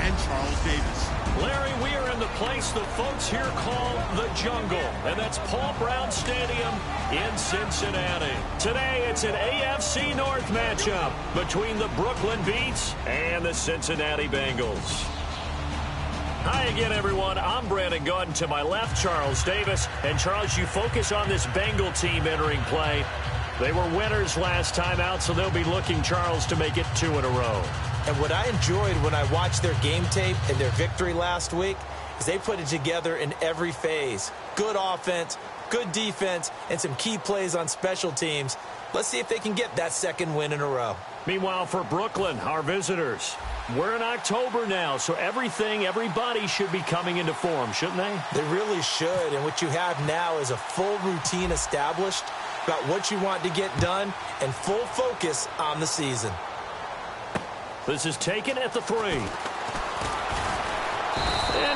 and Charles Davis. Larry, we are in the place the folks here call the Jungle, and that's Paul Brown Stadium in Cincinnati. Today, it's an AFC North matchup between the Brooklyn Beats and the Cincinnati Bengals. Hi again, everyone. I'm Brandon Gordon. To my left, Charles Davis. And, Charles, you focus on this Bengal team entering play. They were winners last time out, so they'll be looking, Charles, to make it 2 in a row. And what I enjoyed when I watched their game tape and their victory last week is they put it together in every phase. Good offense, good defense, and some key plays on special teams. Let's see if they can get that second win in a row. Meanwhile, for Brooklyn, our visitors, we're in October now, so everybody should be coming into form, shouldn't they? They really should, and what you have now is a full routine established about what you want to get done and full focus on the season. This is taken at the 3. And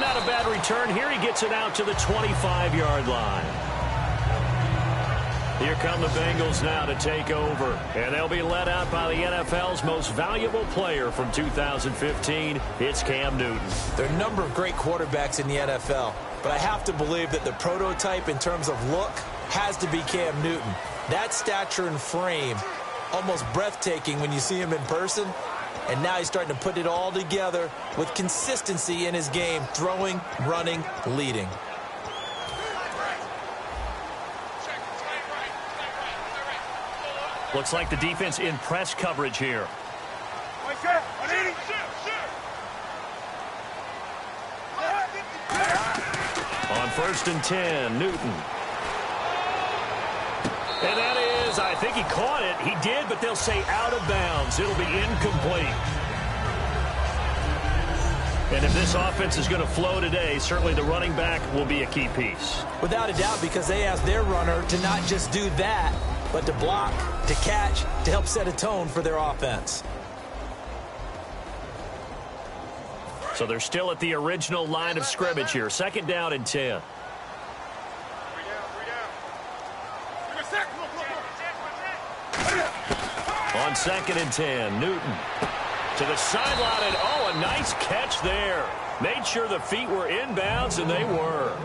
not a bad return here. He gets it out to the 25-yard line. Here come the Bengals now to take over. And they'll be led out by the NFL's most valuable player from 2015. It's Cam Newton. There are a number of great quarterbacks in the NFL, but I have to believe that the prototype in terms of look has to be Cam Newton. That stature and frame, almost breathtaking when you see him in person. And now he's starting to put it all together with consistency in his game, throwing, running, leading. Looks like the defense in press coverage here. On 1st and 10, Newton. And that is, I think he caught it. He did, but they'll say out of bounds. It'll be incomplete. And if this offense is going to flow today, certainly the running back will be a key piece. Without a doubt, because they asked their runner to not just do that, but to block, to catch, to help set a tone for their offense. So they're still at the original line of scrimmage here. 2nd down and 10. On 2nd and 10, Newton to the sideline, and oh, a nice catch there. Made sure the feet were inbounds, and they were.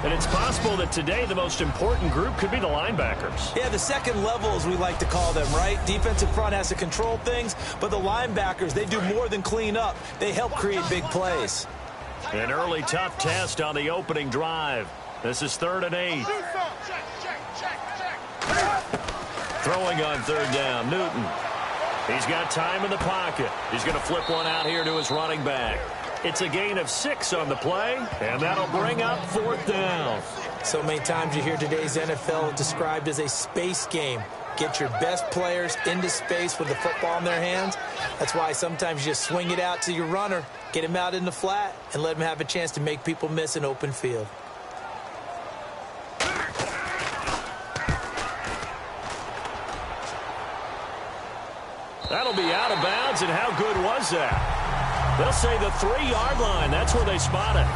And it's possible that today the most important group could be the linebackers. Yeah, the second level, as we like to call them, right? Defensive front has to control things, but the linebackers, they do more than clean up. They help create big plays. An early tough test on the opening drive. This is 3rd and 8. Throwing on 3rd down, Newton. He's got time in the pocket. He's going to flip one out here to his running back. It's a gain of 6 on the play, and that'll bring up 4th down. So many times you hear today's NFL described as a space game. Get your best players into space with the football in their hands. That's why sometimes you just swing it out to your runner, get him out in the flat, and let him have a chance to make people miss an open field. That'll be out of bounds, and how good was that? They'll say the 3-yard line. That's where they spot it.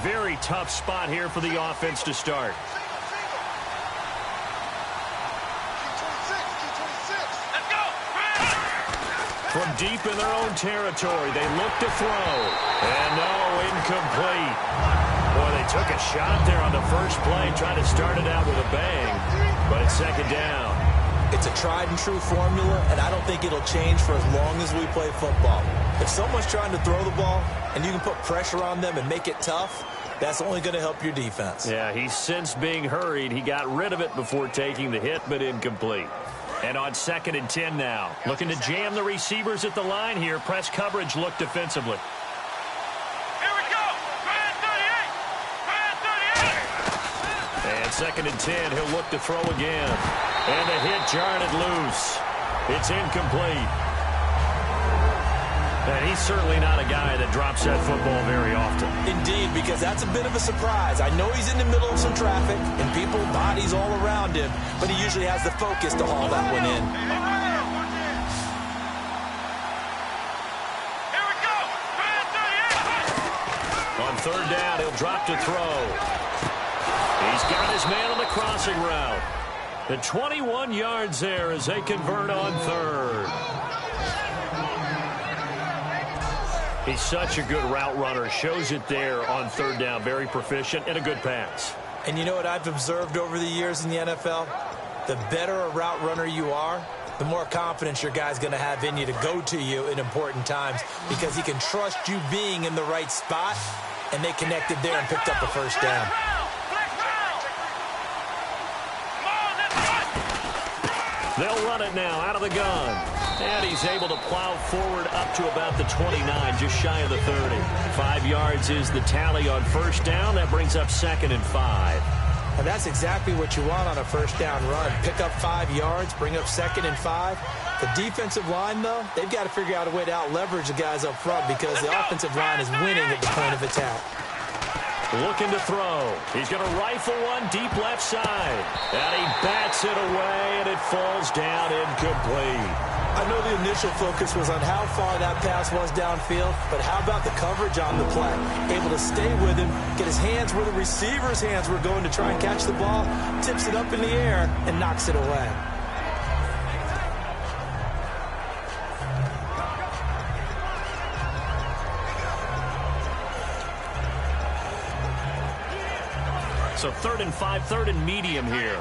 Very tough spot here for the offense to start. From deep in their own territory, they look to throw. And no, incomplete. Boy, they took a shot there on the first play, trying to start it out with a bang. But it's 2nd down. It's a tried and true formula, and I don't think it'll change for as long as we play football. If someone's trying to throw the ball and you can put pressure on them and make it tough, that's only going to help your defense. Yeah, he's since being hurried. He got rid of it before taking the hit, but incomplete. And on 2nd and 10 now, looking to jam the receivers at the line here. Press coverage look defensively. Here we go. And 2nd and 10, he'll look to throw again. And the hit jarred it loose. It's incomplete. And he's certainly not a guy that drops that football very often. Indeed, because that's a bit of a surprise. I know he's in the middle of some traffic and people, bodies all around him, but he usually has the focus to haul that one in. Here we go. On third down, he'll drop to throw. He's got his man on the crossing route. The 21 yards there as they convert on third. He's such a good route runner. Shows it there on third down. Very proficient and a good pass. And you know what I've observed over the years in the NFL? The better a route runner you are, the more confidence your guy's going to have in you to go to you in important times because he can trust you being in the right spot, and they connected there and picked up a first down. They'll run it now out of the gun. And he's able to plow forward up to about the 29, just shy of the 30. 5 yards is the tally on first down. That brings up 2nd and 5. And that's exactly what you want on a first down run. Pick up 5 yards, bring up 2nd and 5. The defensive line, though, they've got to figure out a way to out-leverage the guys up front because the offensive line is winning at the point of attack. Looking to throw. He's going to rifle one deep left side. And he bats it away, and it falls down incomplete. I know the initial focus was on how far that pass was downfield, but how about the coverage on the play? Able to stay with him, get his hands where the receiver's hands were going to try and catch the ball, tips it up in the air, and knocks it away. So 3rd and 5, 3rd and medium here.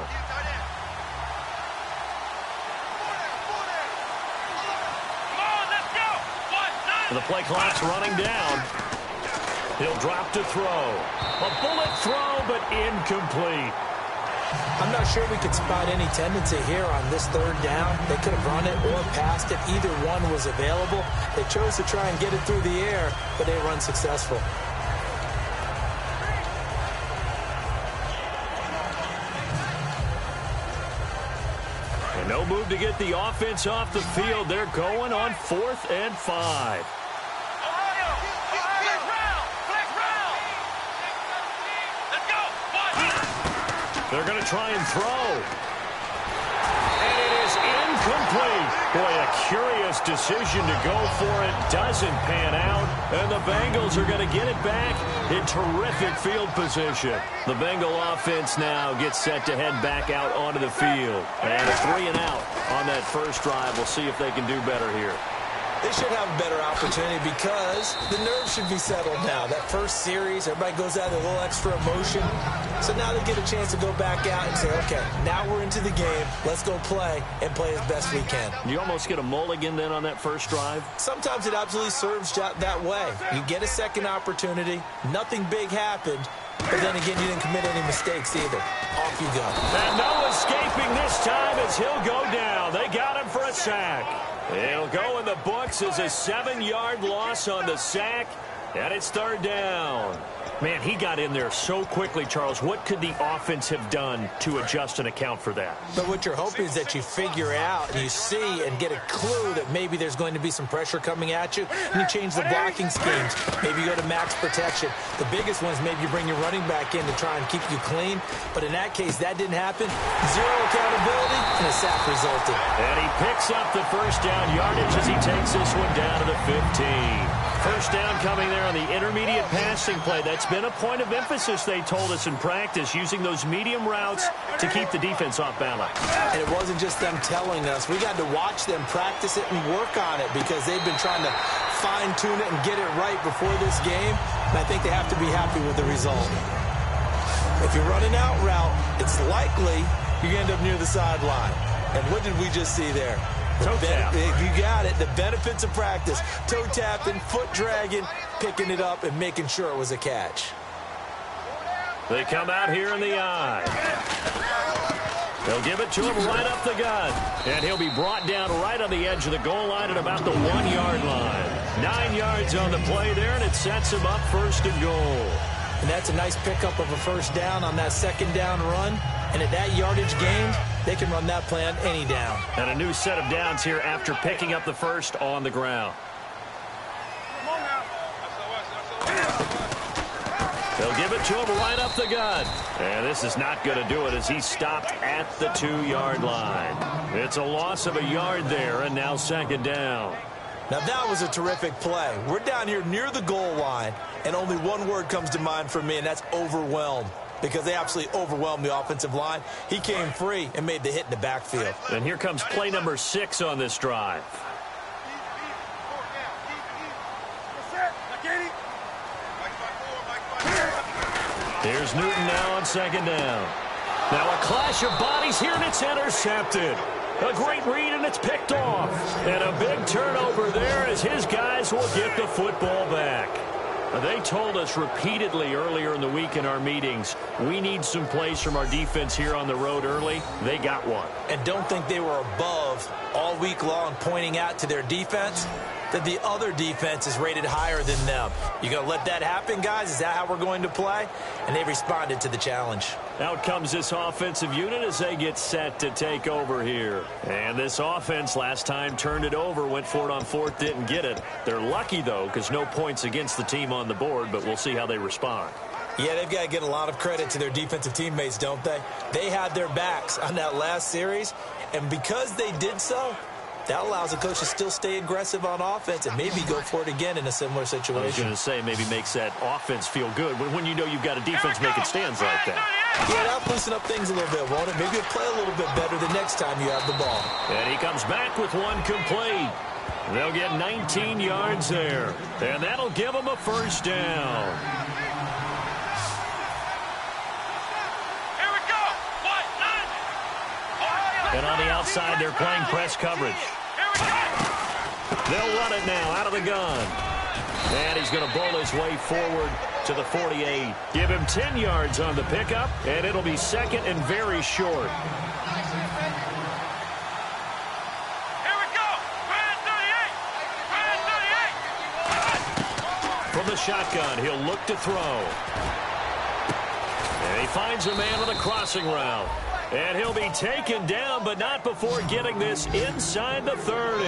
The play clock's running down. He'll drop to throw. A bullet throw, but incomplete. I'm not sure we could spot any tendency here on this 3rd down. They could have run it or passed it. Either one was available. They chose to try and get it through the air, but they were unsuccessful. And no move to get the offense off the field. They're going on 4th and 5. They're going to try and throw. And it is incomplete. Boy, a curious decision to go for it. Doesn't pan out. And the Bengals are going to get it back in terrific field position. The Bengal offense now gets set to head back out onto the field. And a 3 and out on that first drive. We'll see if they can do better here. They should have a better opportunity because the nerves should be settled now. That first series, everybody goes out with a little extra emotion. So now they get a chance to go back out and say, okay, now we're into the game. Let's go play and play as best we can. You almost get a mulligan then on that first drive? Sometimes it absolutely serves that way. You get a second opportunity. Nothing big happened. But then again, you didn't commit any mistakes either. Off you go. And no escaping this time as he'll go down. They got him for a sack. It'll go in the books as a 7-yard loss on the sack. And it's 3rd down. Man, he got in there so quickly, Charles. What could the offense have done to adjust and account for that? But what you're hoping is that you figure out and you see and get a clue that maybe there's going to be some pressure coming at you, and you change the blocking schemes. Maybe you go to max protection. The biggest one is maybe you bring your running back in to try and keep you clean. But in that case, that didn't happen. 0 accountability, and a sack resulted. And he picks up the first down yardage as he takes this one down to the 15. First down coming there on the intermediate passing play. That's been a point of emphasis, they told us in practice, using those medium routes to keep the defense off balance. And it wasn't just them telling us. We got to watch them practice it and work on it because they've been trying to fine-tune it and get it right before this game. And I think they have to be happy with the result. If you're running out route, it's likely you're going to end up near the sideline. And what did we just see there? Toe tap. You got it. The benefits of practice. Toe tapping, foot dragging, picking it up, and making sure it was a catch. They come out here in the eye. They'll give it to him right up the gut. And he'll be brought down right on the edge of the goal line at about the 1-yard line. 9 yards on the play there, and it sets him up 1st and goal. And that's a nice pickup of a first down on that 2nd down run. And at that yardage gain, they can run that play on any down. And a new set of downs here after picking up the first on the ground. They'll give it to him right up the gut. And this is not going to do it as he's stopped at the 2-yard line. It's a loss of a yard there, and now second down. Now that was a terrific play. We're down here near the goal line, and only one word comes to mind for me, and that's overwhelmed. Because they absolutely overwhelmed the offensive line. He came free and made the hit in the backfield. And here comes play number 6 on this drive. Here's Newton now on second down. Now a clash of bodies here, and it's intercepted. A great read, and it's picked off. And a big turnover there as his guys will get the football back. They told us repeatedly earlier in the week in our meetings, we need some plays from our defense here on the road early. They got one. And don't think they were above all week long pointing out to their defense that the other defense is rated higher than them. You going to let that happen, guys? Is that how we're going to play? And they responded to the challenge. Out comes this offensive unit as they get set to take over here. And this offense last time turned it over, went for it on fourth, didn't get it. They're lucky, though, because no points against the team on the board, but we'll see how they respond. Yeah, they've got to get a lot of credit to their defensive teammates, don't they? They had their backs on that last series, and because they did so, that allows the coach to still stay aggressive on offense and maybe go for it again in a similar situation. I was going to say maybe makes that offense feel good when you know you've got a defense making stands like that. Yeah, that'll loosen up things a little bit, won't it? Maybe you'll play a little bit better the next time you have the ball. And he comes back with one complete. They'll get 19 yards there, and that'll give them a first down. Here we go. What? And on the outside, they're playing press coverage. They'll run it now out of the gun. And he's going to bowl his way forward to the 48. Give him 10 yards on the pickup, and it'll be second and very short. Here we go. Grand 38. From the shotgun, he'll look to throw. And he finds a man with a crossing route. And he'll be taken down, but not before getting this inside the 30.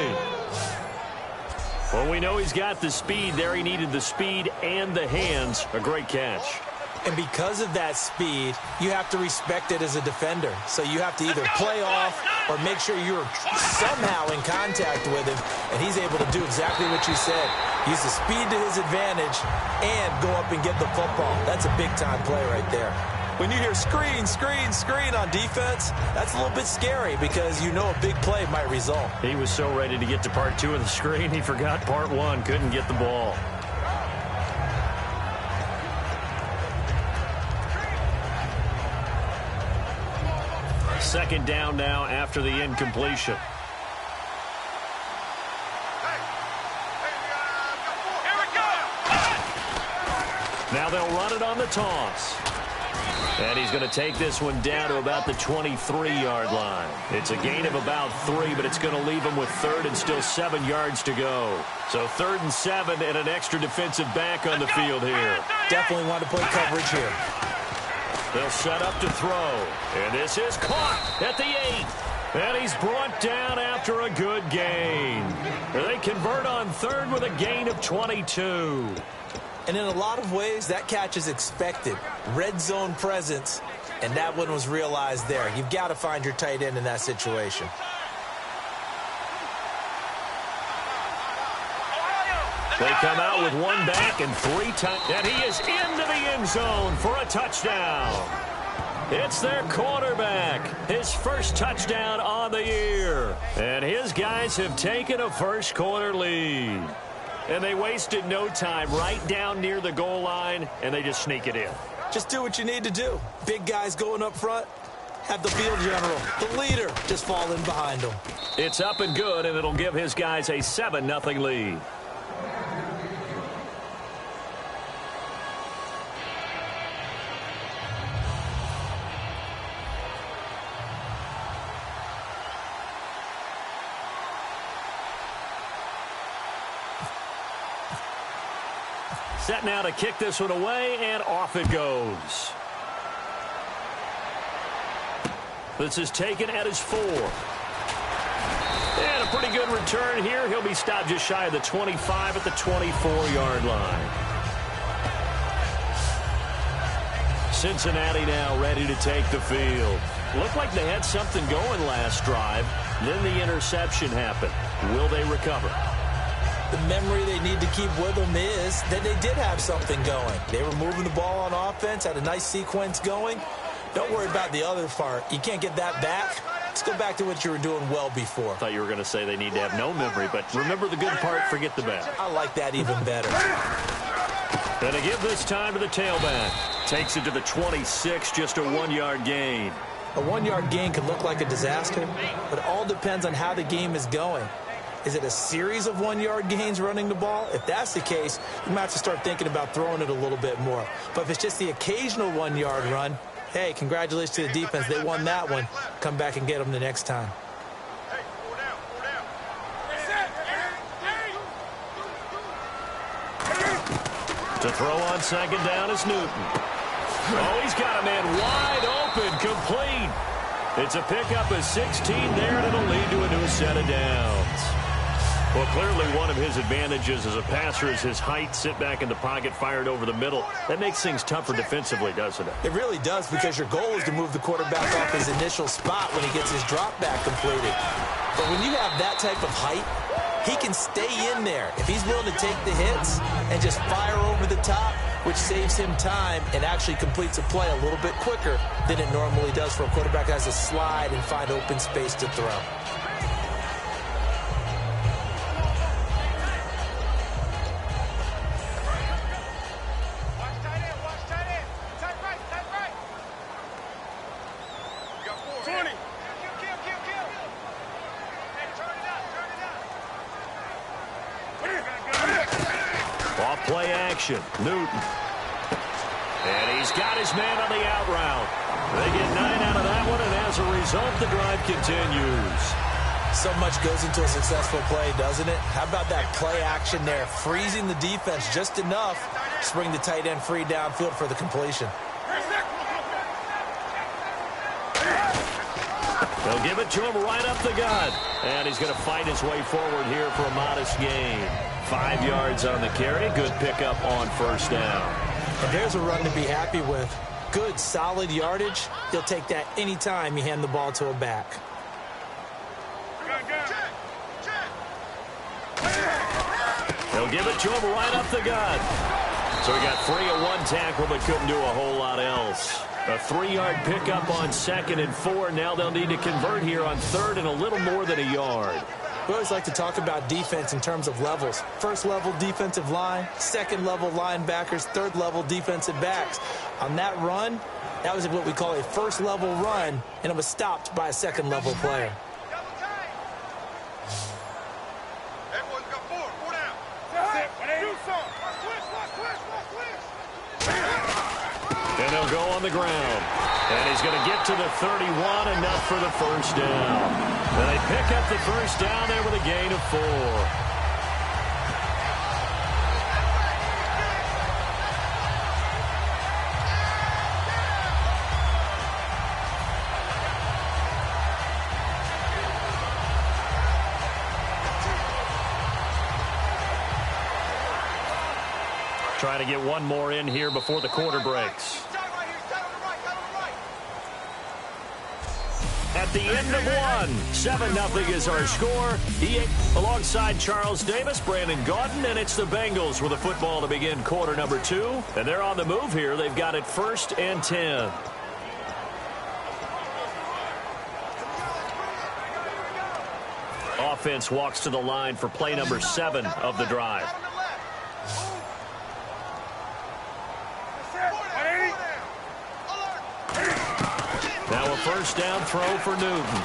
Well, we know he's got the speed there. He needed the speed and the hands. A great catch. And because of that speed, you have to respect it as a defender. So you have to either play off or make sure you're somehow in contact with him. And he's able to do exactly what you said. Use the speed to his advantage and go up and get the football. That's a big-time play right there. When you hear screen, screen, screen on defense, that's a little bit scary because you know a big play might result. He was so ready to get to part 2 of the screen, he forgot part 1, couldn't get the ball. Second down now after the incompletion. Here we go. Now they'll run it on the toss. And he's going to take this one down to about the 23-yard line. It's a gain of about 3, but it's going to leave him with third and still 7 yards to go. So 3rd and 7 and an extra defensive back on the field here. Definitely want to play coverage here. They'll set up to throw. And this is caught at the 8. And he's brought down after a good gain. They convert on 3rd with a gain of 22. And in a lot of ways, that catch is expected. Red zone presence, and that one was realized there. You've got to find your tight end in that situation. They come out with one back and 3 times. And he is into the end zone for a touchdown. It's their quarterback. His first touchdown on the year. And his guys have taken a first quarter lead. And they wasted no time right down near the goal line, and they just sneak it in. Just do what you need to do. Big guys going up front. Have the field general, the leader, just fall in behind them. It's up and good, and it'll give his guys a 7-0 lead. Set now to kick this one away, and off it goes. This is taken at his 4. And a pretty good return here. He'll be stopped just shy of the 25 at the 24-yard line. Cincinnati now ready to take the field. Looked like they had something going last drive. Then the interception happened. Will they recover? The memory they need to keep with them is that they did have something going. They were moving the ball on offense, had a nice sequence going. Don't worry about the other part. You can't get that back. Let's go back to what you were doing well before. I thought you were going to say they need to have no memory, but remember the good part, forget the bad. I like that even better. And to give this time to the tailback. Takes it to the 26, just a 1-yard gain. A 1-yard gain can look like a disaster, but it all depends on how the game is going. Is it a series of 1-yard gains running the ball? If that's the case, you might have to start thinking about throwing it a little bit more. But if it's just the occasional 1-yard run, hey, congratulations to the defense. They won that one. Come back and get them the next time. To throw on second down is Newton. Oh, he's got a man wide open, complete. It's a pickup of 16 there, and it'll lead to a new set of downs. Well, clearly one of his advantages as a passer is his height. Sit back in the pocket, fired over the middle. That makes things tougher defensively, doesn't it? It really does, because your goal is to move the quarterback off his initial spot when he gets his drop back completed. But when you have that type of height, he can stay in there if he's willing to take the hits and just fire over the top, which saves him time and actually completes a play a little bit quicker than it normally does for a quarterback that has to slide and find open space to throw. Play action, Newton. And he's got his man on the out route. They get 9 out of that one, and as a result, the drive continues. So much goes into a successful play, doesn't it? How about that play action there, freezing the defense just enough to bring the tight end free downfield for the completion. They'll give it to him right up the gut. And he's going to fight his way forward here for a modest gain. 5 yards on the carry. Good pickup on first down. And there's a run to be happy with. Good, solid yardage. He'll take that anytime you hand the ball to a back. They'll give it to him right up the gut. So he got free of one tackle but couldn't do a whole lot else. A 3-yard pickup on 2nd and 4. Now they'll need to convert here on 3rd and a little more than a yard. We always like to talk about defense in terms of levels. First level defensive line, second level linebackers, third level defensive backs. On that run, that was what we call a first level run, and it was stopped by a second level player. And he'll go on the ground. And he's going to get to the 31, enough for the first down. And they pick up the first down there with a gain of 4. Trying to get one more in here before the quarter breaks. At the end of one, 7-0 is our score. Alongside Charles Davis, Brandon Gaudin, and it's the Bengals with a football to begin quarter number 2. And they're on the move here. They've got it 1st and 10. Offense walks to the line for play number 7 of the drive. Now a first down throw for Newton.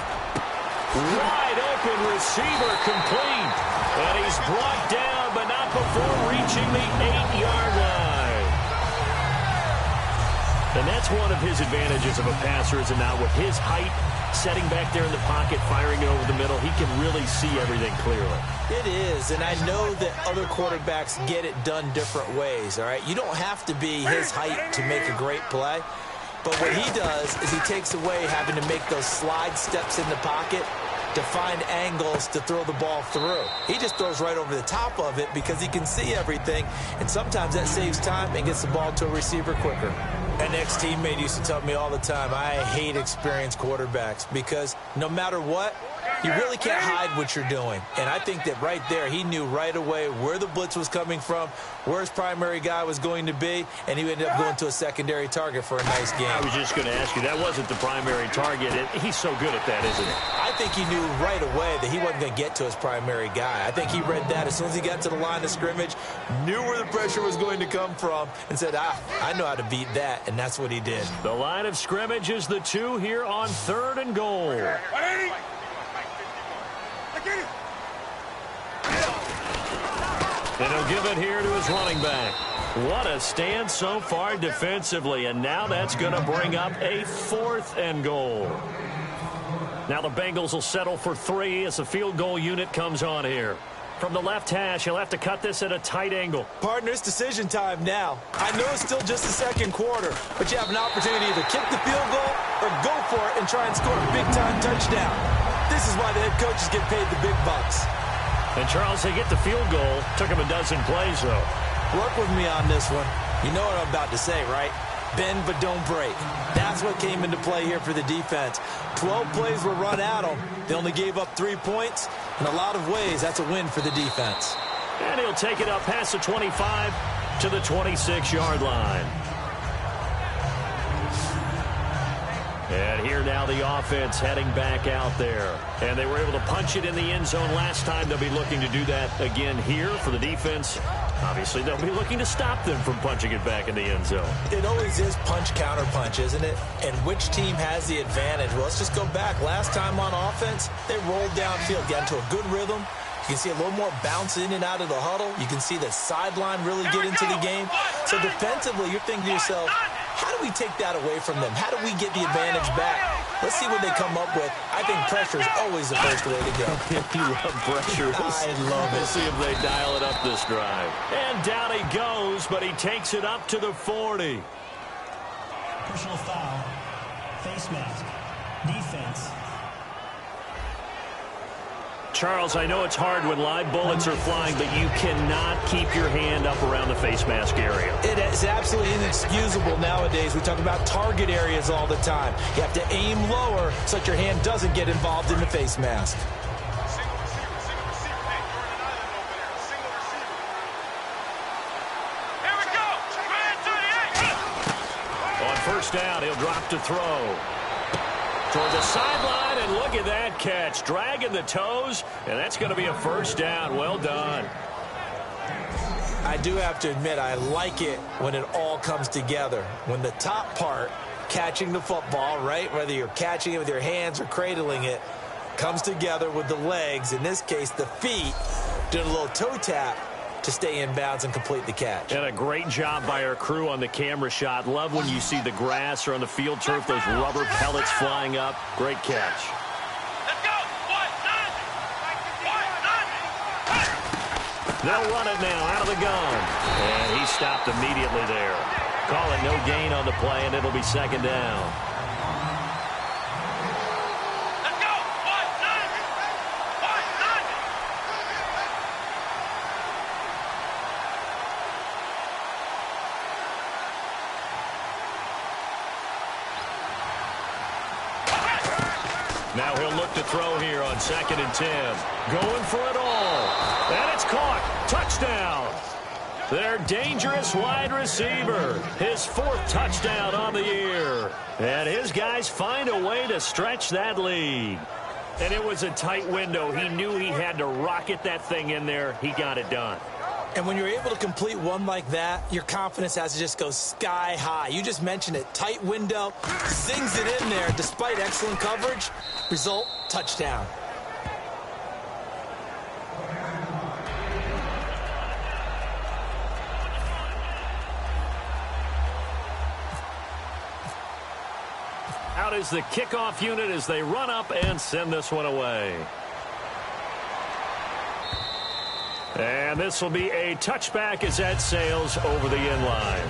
Wide open receiver, complete. And he's brought down, but not before reaching the 8-yard line. And that's one of his advantages of a passer, is it not? With his height, setting back there in the pocket, firing it over the middle, he can really see everything clearly. It is, and I know that other quarterbacks get it done different ways, all right? You don't have to be his height to make a great play. But what he does is he takes away having to make those slide steps in the pocket to find angles to throw the ball through. He just throws right over the top of it because he can see everything, and sometimes that saves time and gets the ball to a receiver quicker. An ex-teammate used to tell me all the time, I hate experienced quarterbacks because no matter what, you really can't hide what you're doing. And I think that right there, he knew right away where the blitz was coming from, where his primary guy was going to be, and he ended up going to a secondary target for a nice game. I was just going to ask you, that wasn't the primary target. He's so good at that, isn't he? I think he knew right away that he wasn't going to get to his primary guy. I think he read that as soon as he got to the line of scrimmage, knew where the pressure was going to come from, and said, I know how to beat that, and that's what he did. The line of scrimmage is the 2 here on 3rd and goal. And he'll give it here to his running back. What a stand so far defensively, and now that's going to bring up a 4th and goal. Now the Bengals will settle for 3 as the field goal unit comes on here. From the left hash, he'll have to cut this at a tight angle. Partner, it's decision time now. I know it's still just the second quarter, but you have an opportunity to either kick the field goal or go for it and try and score a big-time touchdown. This is why the head coaches get paid the big bucks. And, Charles, they get the field goal. Took him a dozen plays, though. Work with me on this one. You know what I'm about to say, right? Bend but don't break. That's what came into play here for the defense. 12 plays were run at them. They only gave up 3 points. In a lot of ways, that's a win for the defense. And he'll take it up past the 25 to the 26-yard line. And here now the offense heading back out there. And they were able to punch it in the end zone last time. They'll be looking to do that again here for the defense. Obviously, they'll be looking to stop them from punching it back in the end zone. It always is punch-counter-punch, isn't it? And which team has the advantage? Well, let's just go back. Last time on offense, they rolled downfield, got into a good rhythm. You can see a little more bounce in and out of the huddle. You can see the sideline really get into the game. So defensively, you're thinking to yourself, how do we take that away from them? How do we get the advantage back? Let's see what they come up with. I think pressure is always the first way to go. You love pressure. I love it. We'll see if they dial it up this drive. And down he goes, but he takes it up to the 40. Personal foul. Face mask. Defense. Charles, I know it's hard when live bullets are flying, but you cannot keep your hand up around the face mask area. It is absolutely inexcusable nowadays. We talk about target areas all the time. You have to aim lower so that your hand doesn't get involved in the face mask. Here we go. On first down, he'll drop to throw. Toward the sideline, and look at that catch. Dragging the toes, and that's going to be a first down. Well done. I do have to admit, I like it when it all comes together. When the top part, catching the football, right, whether you're catching it with your hands or cradling it, comes together with the legs, in this case the feet, doing a little toe tap to stay in bounds and complete the catch. And a great job by our crew on the camera shot. Love when you see the grass or on the field turf, those rubber pellets flying up. Great catch. Let's go. They'll run it now out of the gun. And he stopped immediately there. Call it no gain on the play, and it'll be second down. Now he'll look to throw here on 2nd and 10. Going for it all. And it's caught. Touchdown. Their dangerous wide receiver. His 4th touchdown on the year. And his guys find a way to stretch that lead. And it was a tight window. He knew he had to rocket that thing in there. He got it done. And when you're able to complete one like that, your confidence has to just go sky high. You just mentioned it. Tight window, zings it in there despite excellent coverage. Result, touchdown. Out is the kickoff unit as they run up and send this one away. And this will be a touchback as that sails over the end line.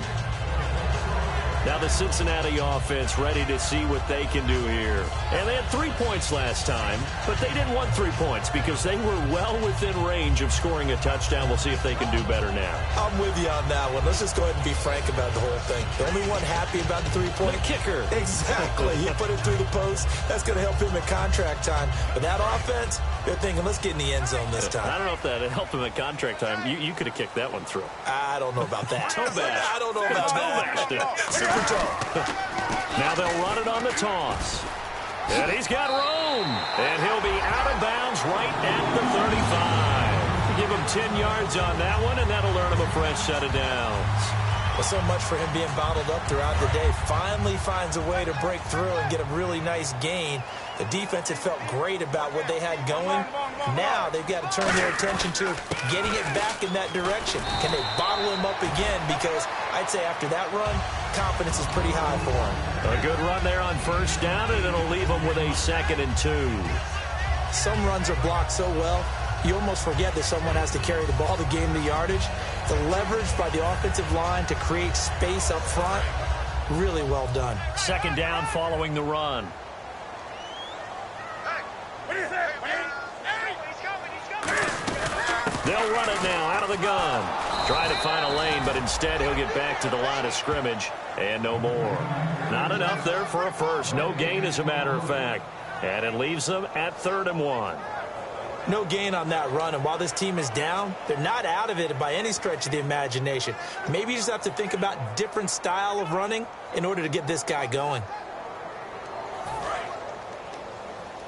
Now the Cincinnati offense ready to see what they can do here. And they had 3 points last time, but they didn't want 3 points because they were well within range of scoring a touchdown. We'll see if they can do better now. I'm with you on that one. Let's just go ahead and be frank about the whole thing. The only one happy about the 3-point? The kicker. Exactly. He put it through the post. That's going to help him at contract time. But that offense, they're thinking, let's get in the end zone this time. I don't know if that helped him at contract time. You could have kicked that one through. I don't know about that. Toe bash. I don't know about that. Super toe. Now they'll run it on the toss. And he's got room. And he'll be out of bounds right at the 35. Give him 10 yards on that one, and that'll earn him a fresh set of downs. Well, so much for him being bottled up throughout the day. Finally finds a way to break through and get a really nice gain. The defense had felt great about what they had going. Now they've got to turn their attention to getting it back in that direction. Can they bottle him up again? Because I'd say after that run, confidence is pretty high for him. A good run there on first down, and it'll leave him with a 2nd and 2. Some runs are blocked so well, you almost forget that someone has to carry the ball to gain the yardage. The leverage by the offensive line to create space up front, really well done. 2nd down following the run. They'll run it now out of the gun. Trying to find a lane, but instead he'll get back to the line of scrimmage and no more. Not enough there for a first. No gain, as a matter of fact. And it leaves them at 3rd and 1. No gain on that run, and while this team is down, they're not out of it by any stretch of the imagination. Maybe you just have to think about different style of running in order to get this guy going.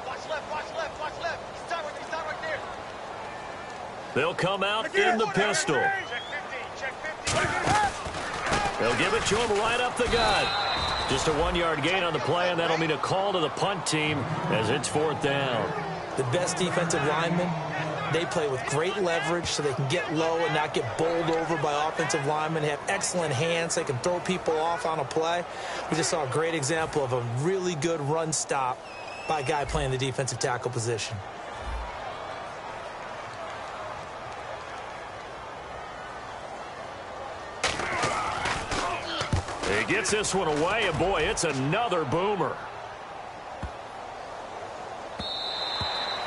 Watch left, watch left, watch left. He's done right there. They'll come out in the pistol. Check 50. They'll give it to him right up the gut. Just a 1-yard gain on the play, and that'll mean a call to the punt team as it's 4th down. The best defensive linemen, they play with great leverage so they can get low and not get bowled over by offensive linemen. They have excellent hands. They can throw people off on a play. We just saw a great example of a really good run stop by a guy playing the defensive tackle position. He gets this one away, and boy, it's another boomer.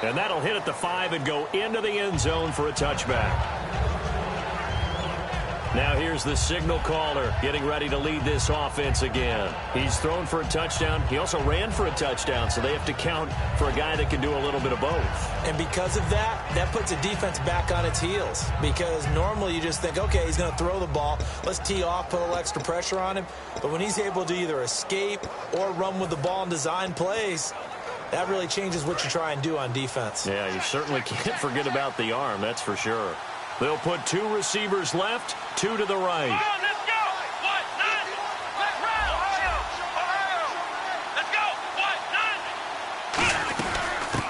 And that'll hit at the 5 and go into the end zone for a touchback. Now here's the signal caller getting ready to lead this offense again. He's thrown for a touchdown. He also ran for a touchdown, so they have to count for a guy that can do a little bit of both. And because of that, that puts the defense back on its heels. Because normally you just think, okay, he's going to throw the ball. Let's tee off, put a little extra pressure on him. But when he's able to either escape or run with the ball and design plays, that really changes what you try and do on defense. Yeah, you certainly can't forget about the arm, that's for sure. They'll put 2 receivers left, 2 to the right. Come on, let's go. What? 9. Let's round. Let's go. What?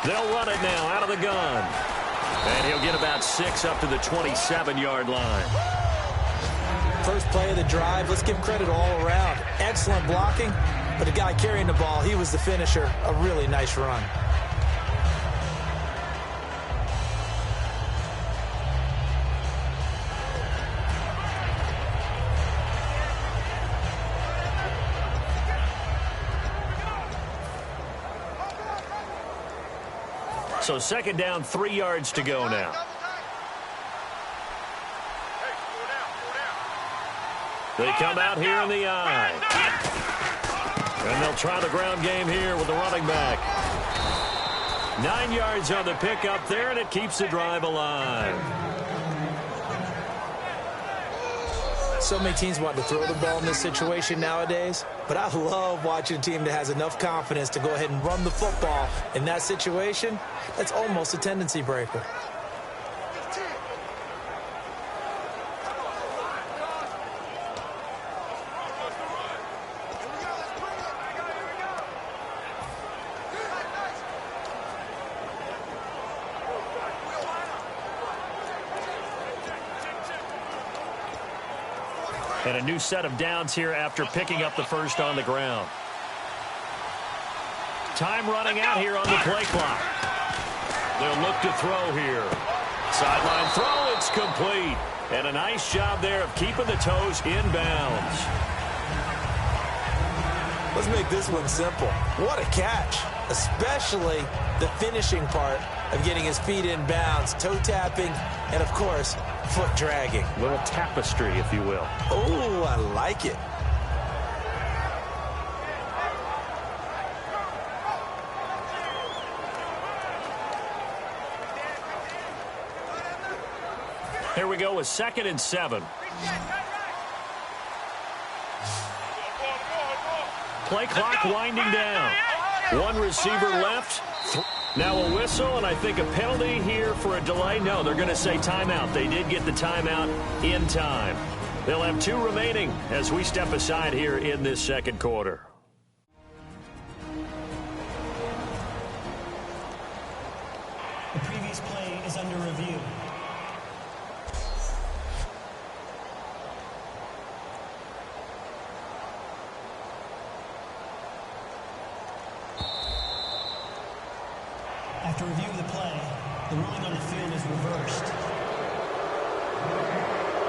9. They'll run it now out of the gun. And he'll get about 6 up to the 27-yard line. First play of the drive, let's give credit all around. Excellent blocking, but the guy carrying the ball, he was the finisher. A really nice run. So 2nd down, 3 yards to go now. They come out here in the eye. And they'll try the ground game here with the running back. 9 yards on the pickup there, and it keeps the drive alive. So many teams want to throw the ball in this situation nowadays, but I love watching a team that has enough confidence to go ahead and run the football. In that situation, that's almost a tendency breaker. And a new set of downs here after picking up the first on the ground. Time running out here on the play clock. They'll look to throw here. Sideline throw, it's complete. And a nice job there of keeping the toes in bounds. Let's make this one simple. What a catch, especially the finishing part of getting his feet in bounds, toe tapping, and of course, foot dragging. A little tapestry, if you will. Oh, I like it. Here we go with 2nd and 7. Play clock winding down. One receiver left. Now a whistle, and I think a penalty here for a delay. No, they're going to say timeout. They did get the timeout in time. They'll have 2 remaining as we step aside here in this second quarter. The previous play is under review. After review of the play, the ruling on the field is reversed.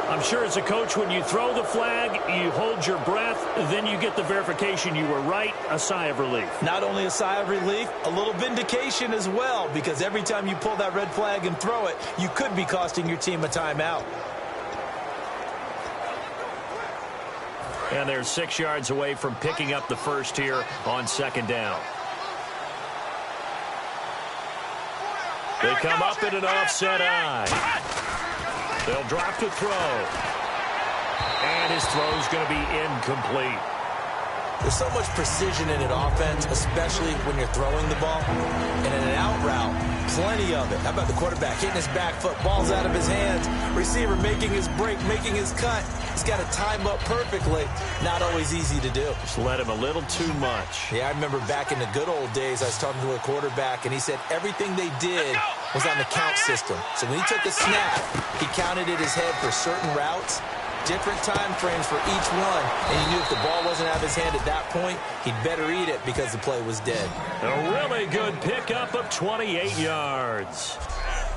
I'm sure as a coach, when you throw the flag, you hold your breath, then you get the verification you were right, a sigh of relief. Not only a sigh of relief, a little vindication as well, because every time you pull that red flag and throw it, you could be costing your team a timeout. And they're 6 yards away from picking up the first here on 2nd down. They come up in an offset eye. They'll drop to throw. And his throw's going to be incomplete. There's so much precision in an offense, especially when you're throwing the ball. And in an out route, plenty of it. How about the quarterback hitting his back foot, ball's out of his hands, receiver making his break, making his cut. He's got to time up perfectly. Not always easy to do. Just let him a little too much. Yeah, I remember back in the good old days, I was talking to a quarterback, and he said everything they did was on the count system. So when he took a snap, he counted in his head for certain routes, different time frames for each one, and he knew if the ball wasn't out of his hand at that point, he'd better eat it because the play was dead. A really good pickup of 28 yards.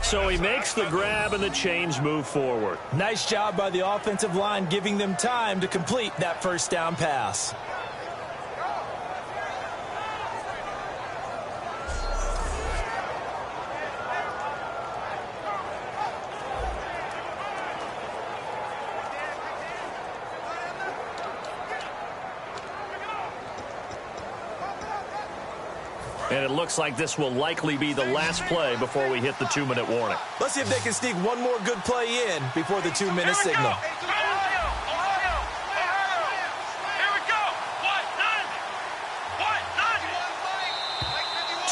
So he makes the grab and the chains move forward. Nice job by the offensive line giving them time to complete that first down pass. And it looks like this will likely be the last play before we hit the 2-minute warning. Let's see if they can sneak one more good play in before the 2-minute signal. Ohio! Here we go!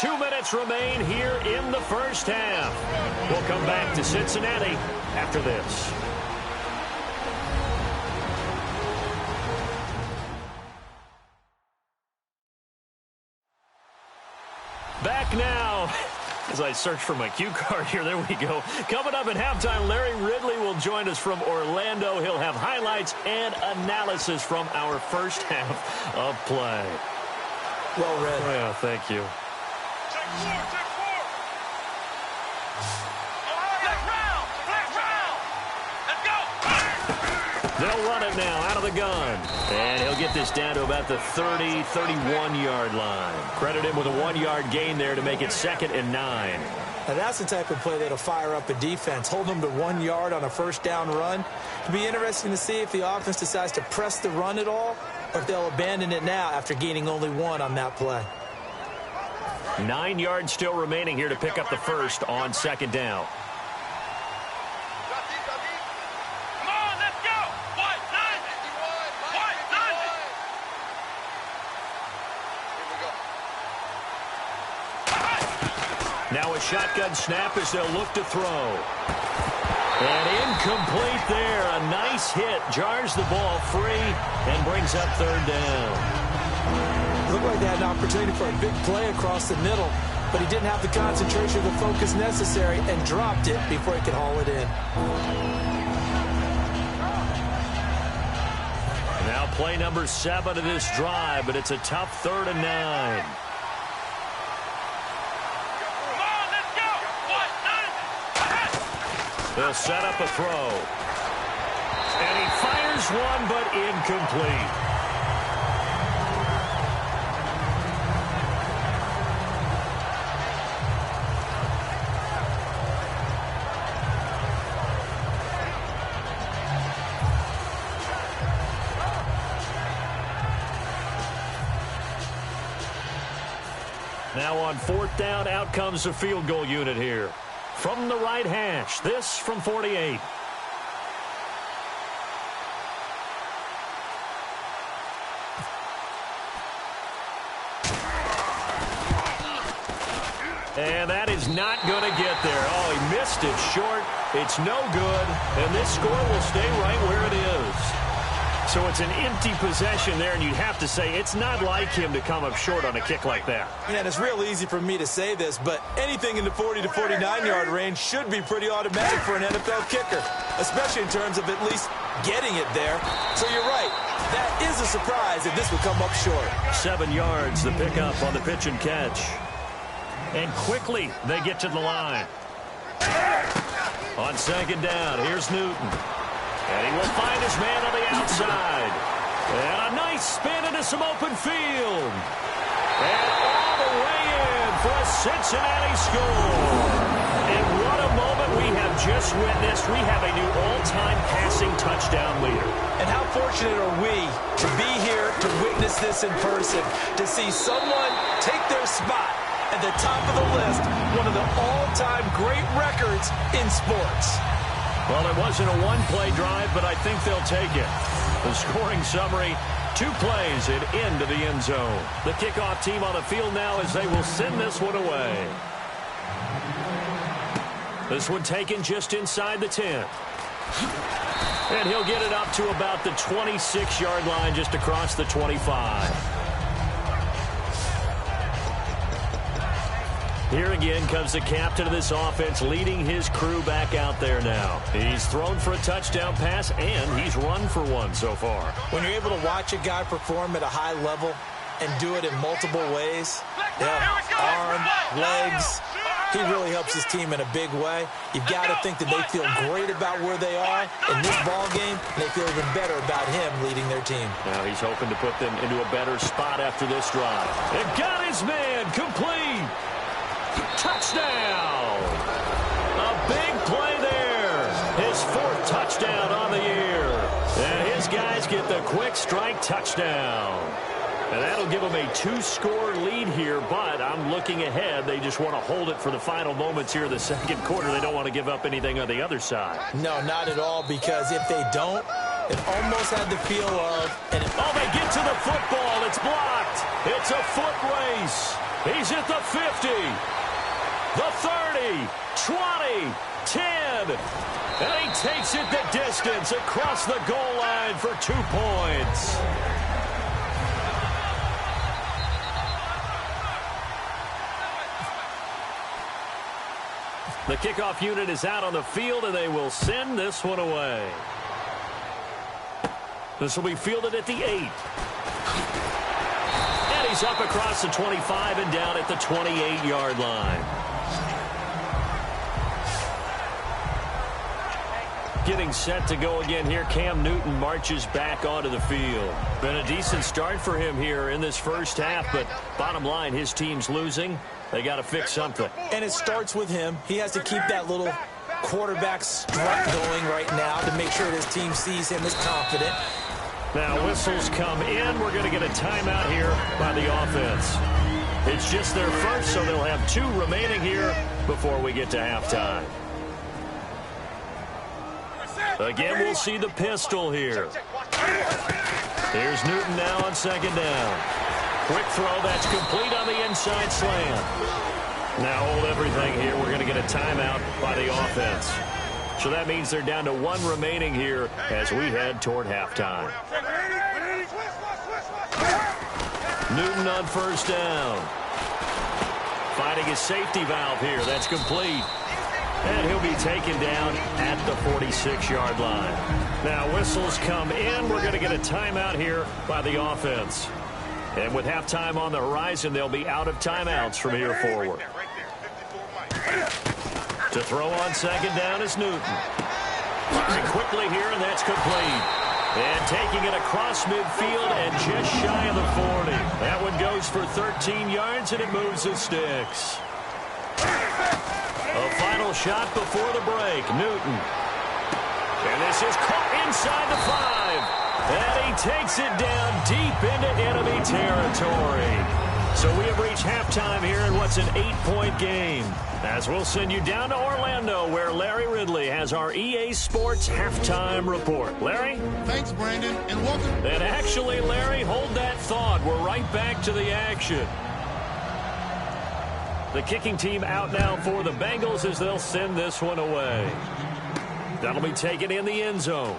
2 minutes remain here in the first half. We'll come back to Cincinnati after this. Back now, as I search for my cue card here, there we go. Coming up at halftime, Larry Ridley will join us from Orlando. He'll have highlights and analysis from our first half of play. Well read. Oh, yeah, thank you. Take four! Ohio! Flex round! Let's go! They'll run it now out of the gun. And he'll get this down to about the 30, 31-yard line. Credit him with a 1-yard gain there to make it 2nd and 9. Now that's the type of play that'll fire up a defense. Hold them to 1 yard on a first down run. It'll be interesting to see if the offense decides to press the run at all or if they'll abandon it now after gaining only 1 on that play. 9 yards still remaining here to pick up the first on 2nd down. Come on, let's go! White, 9! Now a shotgun snap as they'll look to throw. And incomplete there. A nice hit. Jars the ball free and brings up 3rd down. It looked like they had an opportunity for a big play across the middle, but he didn't have the concentration or the focus necessary and dropped it before he could haul it in. Now play number 7 of this drive, but it's a tough 3rd and 9. They'll set up a throw. And he fires one, but incomplete. Now on 4th down, out comes the field goal unit here. From the right hash, this from 48. And that is not going to get there. Oh, he missed it short. It's no good. And this score will stay right where it is. So it's an empty possession there, and you'd have to say it's not like him to come up short on a kick like that. Yeah, and it's real easy for me to say this, but anything in the 40 to 49-yard range should be pretty automatic for an NFL kicker, especially in terms of at least getting it there. So you're right. That is a surprise if this would come up short. 7 yards, the pickup on the pitch and catch. And quickly, they get to the line. On 2nd down, here's Newton. And he will find his man on the outside. And a nice spin into some open field. And all the way in for a Cincinnati score. And what a moment we have just witnessed. We have a new all-time passing touchdown leader. And how fortunate are we to be here to witness this in person, to see someone take their spot at the top of the list, one of the all-time great records in sports. Well, it wasn't a one-play drive, but I think they'll take it. The scoring summary, 2 plays and into the end zone. The kickoff team on the field now as they will send this one away. This one taken just inside the 10. And he'll get it up to about the 26-yard line, just across the 25. Here again comes the captain of this offense, leading his crew back out there now. He's thrown for a touchdown pass, and he's run for one so far. When you're able to watch a guy perform at a high level and do it in multiple ways, arm, legs, he really helps his team in a big way. You've got to think that they feel great about where they are in this ball game, and they feel even better about him leading their team. Now he's hoping to put them into a better spot after this drive. And got his man complete. Touchdown! A big play there. His 4th touchdown on the year. And his guys get the quick strike touchdown. And that'll give them a 2-score lead here, but I'm looking ahead. They just want to hold it for the final moments here in the 2nd quarter. They don't want to give up anything on the other side. No, not at all, because if they don't, it almost had the feel of... Oh, they get to the football. It's blocked. It's a foot race. He's at the 50. The 30, 20, 10, and he takes it the distance across the goal line for 2 points. The kickoff unit is out on the field, and they will send this one away. This will be fielded at the 8. And he's up across the 25 and down at the 28-yard line. Getting set to go again here. Cam Newton marches back onto the field. Been a decent start for him here in this first half, but bottom line, his team's losing. They got to fix something. And it starts with him. He has to keep that little quarterback strut going right now to make sure his team sees him as confident. Now whistles come in. We're going to get a timeout here by the offense. It's just their first, so they'll have 2 remaining here before we get to halftime. Again, we'll see the pistol here. Here's Newton now on 2nd down. Quick throw, that's complete on the inside slant. Now hold everything here. We're going to get a timeout by the offense. So that means they're down to 1 remaining here as we head toward halftime. Newton on 1st down. Finding his safety valve here. That's complete. And he'll be taken down at the 46-yard line. Now whistles come in. We're going to get a timeout here by the offense. And with halftime on the horizon, they'll be out of timeouts from here forward. To throw on 2nd down is Newton. Firing quickly here, and that's complete. And taking it across midfield and just shy of the 40. That one goes for 13 yards, and it moves the sticks. A final shot before the break. Newton. And this is caught inside the 5. And he takes it down deep into enemy territory. So we have reached halftime here in what's an 8-point game. As we'll send you down to Orlando, where Larry Ridley has our EA Sports halftime report. Larry? Thanks, Brandon, and welcome. And actually, Larry, hold that thought. We're right back to the action. The kicking team out now for the Bengals as they'll send this one away. That'll be taken in the end zone.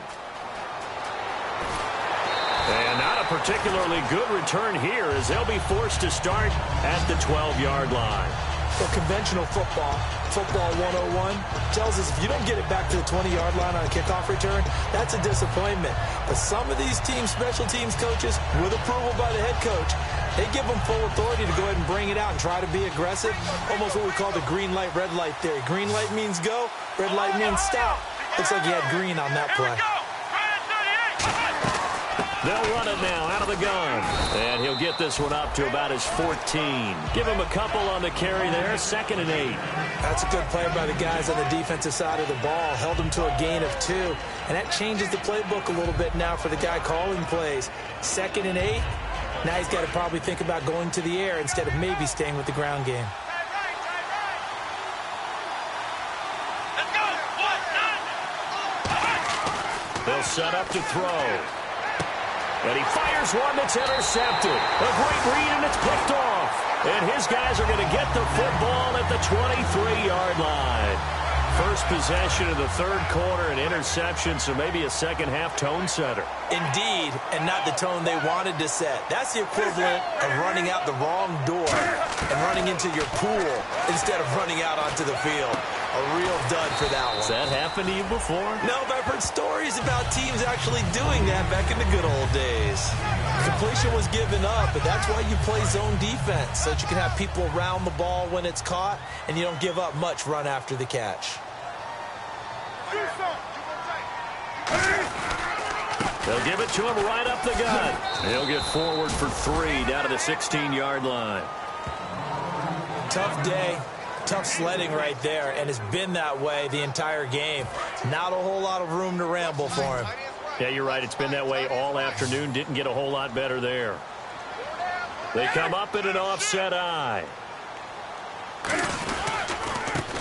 And not a particularly good return here as they'll be forced to start at the 12-yard line. Well, conventional football 101, tells us if you don't get it back to the 20-yard line on a kickoff return, that's a disappointment. But some of these teams, special teams coaches, with approval by the head coach, they give them full authority to go ahead and bring it out and try to be aggressive. Almost what we call the green light, red light theory. Green light means go, red light means stop. Looks like he had green on that play. They'll run it now out of the gun. And he'll get this one up to about his 14. Give him a couple on the carry there, 2nd and 8. That's a good play by the guys on the defensive side of the ball. Held him to a gain of 2. And that changes the playbook a little bit now for the guy calling plays. 2nd and 8. Now he's got to probably think about going to the air instead of maybe staying with the ground game. They'll set up to throw. And he fires one that's intercepted. A great read, and it's picked off. And his guys are going to get the football at the 23-yard line. First possession of the third quarter, an interception, so maybe a second-half tone setter. Indeed, and not the tone they wanted to set. That's the equivalent of running out the wrong door and running into your pool instead of running out onto the field. A real dud for that one. Has that happened to you before? No, but I've heard stories about teams actually doing that back in the good old days. Completion was given up, but that's why you play zone defense, so that you can have people around the ball when it's caught, and you don't give up much run after the catch. They'll give it to him right up the gut. He'll get forward for 3 down to the 16-yard line. Tough day. Tough sledding right there, and it's been that way the entire game. Not a whole lot of room to ramble for him. Yeah, you're right. It's been that way all afternoon. Didn't get a whole lot better there. They come up in an offset eye.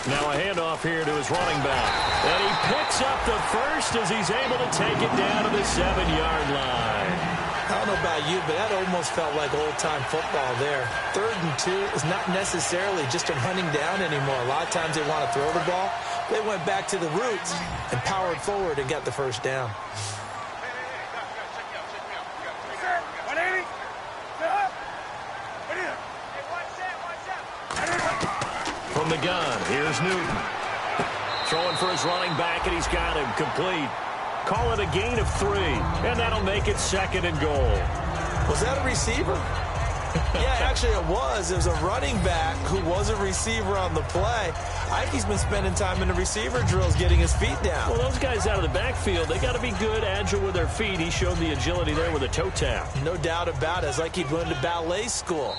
Now a handoff here to his running back. And he picks up the first as he's able to take it down to the 7-yard line. I don't know about you, but that almost felt like old-time football there. 3rd and 2 is not necessarily just a running down anymore. A lot of times they want to throw the ball. They went back to the roots and powered forward and got the first down. From the gun, here's Newton. Throwing for his running back, and he's got him complete. Call it a gain of 3, and that'll make it 2nd and goal. Was that a receiver? Yeah, actually it was. It was a running back who was a receiver on the play. I think he's been spending time in the receiver drills getting his feet down. Well, those guys out of the backfield, they got to be good, agile with their feet. He showed the agility there with a toe tap. No doubt about it. It's like he'd went to ballet school.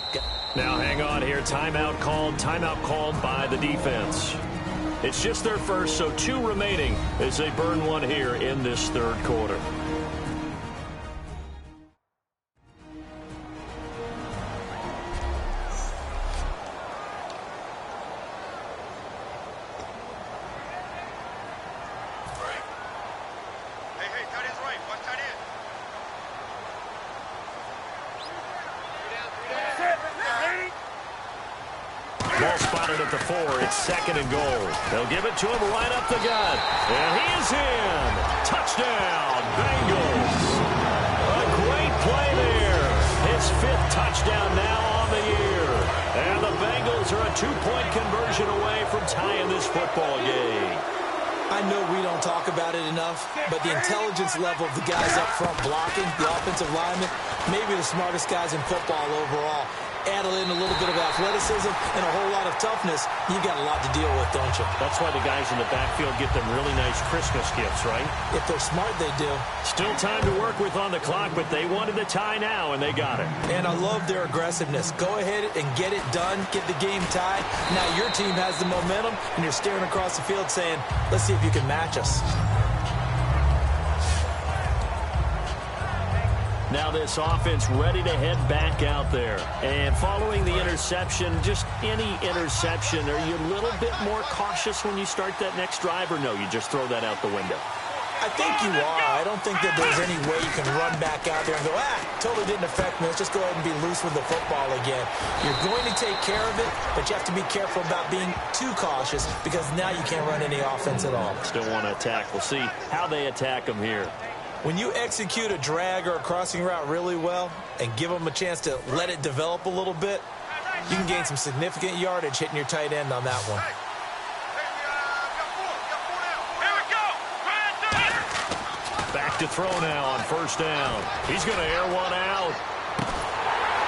Now hang on here. Timeout called by the defense. It's just their first, so 2 remaining as they burn one here in this third quarter. Hey, tight end's right. Watch tight end. Ball spotted at the 4. It's 2nd and goal. They'll give it to him right up the gut. And he is in. Touchdown, Bengals. A great play there. His 5th touchdown now on the year. And the Bengals are a 2-point conversion away from tying this football game. I know we don't talk about it enough, but the intelligence level of the guys up front blocking, the offensive linemen, maybe the smartest guys in football overall. Add in a little bit of athleticism and a whole lot of toughness, you've got a lot to deal with, don't you? That's why the guys in the backfield get them really nice Christmas gifts, right? If they're smart, they do. Still time to work with on the clock, but they wanted the tie now, and they got it. And I love their aggressiveness. Go ahead and get it done, get the game tied. Now your team has the momentum, and you're staring across the field saying, let's see if you can match us. Now this offense ready to head back out there. And following the interception, just any interception, are you a little bit more cautious when you start that next drive, or no, you just throw that out the window? I think you are. I don't think that there's any way you can run back out there and go, totally didn't affect me. Let's just go ahead and be loose with the football again. You're going to take care of it, but you have to be careful about being too cautious because now you can't run any offense at all. Still want to attack. We'll see how they attack them here. When you execute a drag or a crossing route really well and give them a chance to let it develop a little bit, you can gain some significant yardage hitting your tight end on that one. Back to throw now on first down. He's going to air one out.